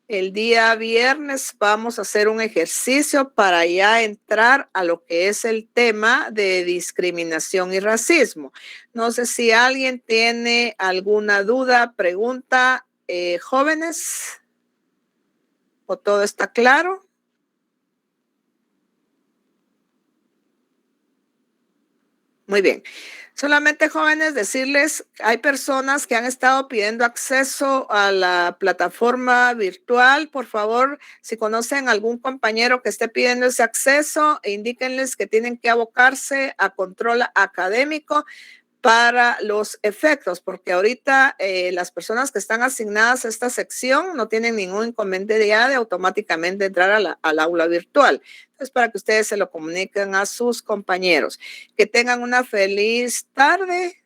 El día viernes vamos a hacer un ejercicio para ya entrar a lo que es el tema de discriminación y racismo. No sé si alguien tiene alguna duda, pregunta, jóvenes, ¿o todo está claro? Muy bien. Solamente, jóvenes, decirles, hay personas que han estado pidiendo acceso a la plataforma virtual. Por favor, si conocen algún compañero que esté pidiendo ese acceso, indíquenles que tienen que abocarse a control académico para los efectos, porque ahorita las personas que están asignadas a esta sección no tienen ningún inconveniente ya de automáticamente entrar al aula virtual. Entonces, para que ustedes se lo comuniquen a sus compañeros. Que tengan una feliz tarde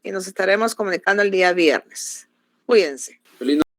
y nos estaremos comunicando el día viernes. Cuídense. Feliz